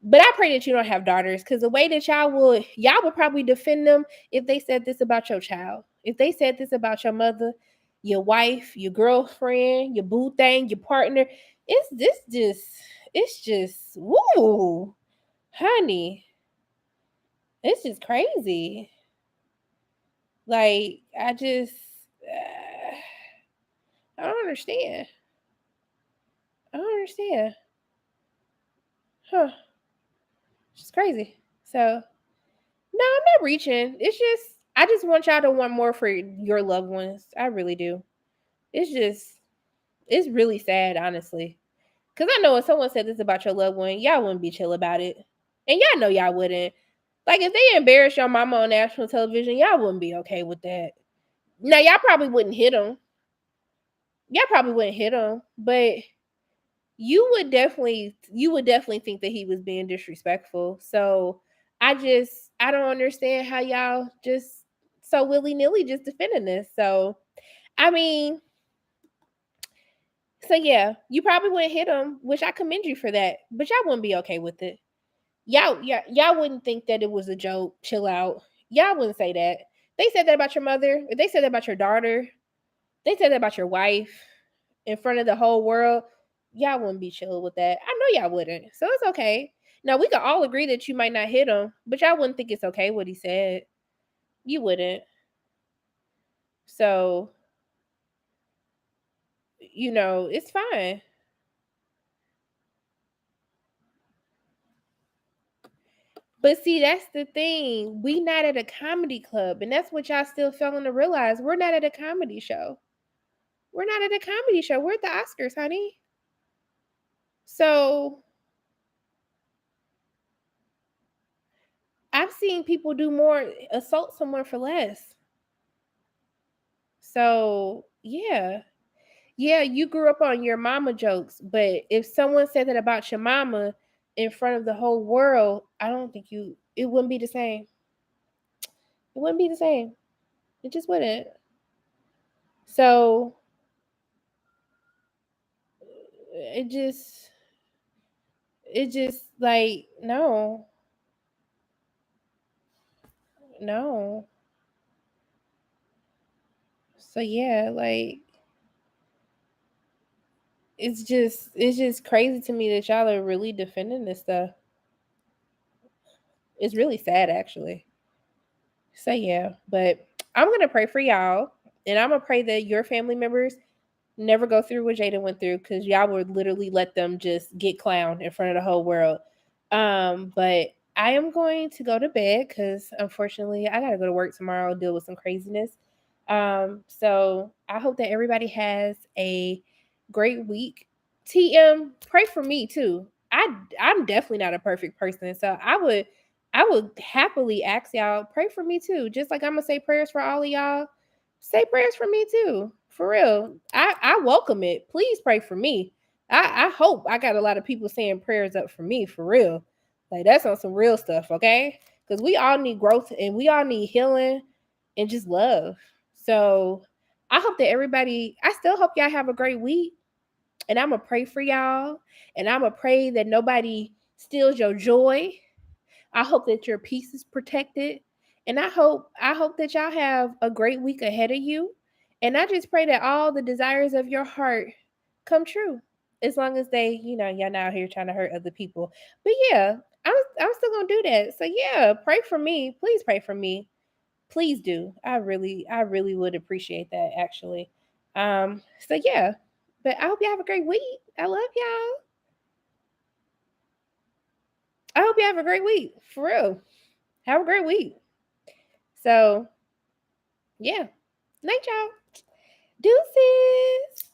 A: But I pray that you don't have daughters, because the way that y'all would probably defend them if they said this about your child. If they said this about your mother, your wife, your girlfriend, your boo thing, your partner. It's just, woo, honey. It's just crazy. Like, I don't understand. I don't understand. Huh. It's crazy. So, no, I'm not reaching. I just want y'all to want more for your loved ones. I really do. It's really sad, honestly. Because I know if someone said this about your loved one, y'all wouldn't be chill about it. And y'all know y'all wouldn't. Like, if they embarrass your mama on national television, y'all wouldn't be okay with that. Now, y'all probably wouldn't hit them. But you would definitely think that he was being disrespectful. So I don't understand how y'all just so willy-nilly just defending this. So I mean, so yeah, you probably wouldn't hit him, which I commend you for that, but y'all wouldn't be okay with it. Y'all wouldn't think that it was a joke. Chill out. Y'all wouldn't say that. They said that about your mother. If they said that about your daughter, they said that about your wife in front of the whole world, y'all wouldn't be chill with that. I know y'all wouldn't. So it's okay. Now, we could all agree that you might not hit him, but y'all wouldn't think it's okay what he said. You wouldn't. So, it's fine. But see, that's the thing. We not at a comedy club, and that's what y'all still failing to realize. We're not at a comedy show. We're not at a comedy show. We're at the Oscars, honey. So I've seen people do more, assault someone for less. So yeah. Yeah, you grew up on your mama jokes, but if someone said that about your mama in front of the whole world, I don't think it wouldn't be the same. It wouldn't be the same. It just wouldn't. So it just like no. No. So yeah, like it's just crazy to me that y'all are really defending this stuff. It's really sad actually. So yeah, but I'm gonna pray for y'all, and I'm gonna pray that your family members never go through what Jada went through, because y'all would literally let them just get clowned in front of the whole world. But I am going to go to bed because unfortunately I gotta go to work tomorrow, deal with some craziness. So I hope that everybody has a great week. TM, pray for me too. I'm definitely not a perfect person, so I would happily ask y'all pray for me too. Just like I'm gonna say prayers for all of y'all, say prayers for me too. For real, I welcome it. Please pray for me. I hope I got a lot of people saying prayers up for me. For real, like that's on some real stuff, okay? Because we all need growth and we all need healing and just love. So I hope that everybody. I still hope y'all have a great week, and I'm gonna pray for y'all, and I'm gonna pray that nobody steals your joy. I hope that your peace is protected. And I hope that y'all have a great week ahead of you. And I just pray that all the desires of your heart come true. As long as they, y'all not out here trying to hurt other people. But yeah, I'm still gonna do that. So yeah, pray for me. Please pray for me. Please do. I really would appreciate that actually. So yeah. But I hope you have a great week. I love y'all. I hope you have a great week. For real. Have a great week. So, yeah. Night, y'all. Deuces.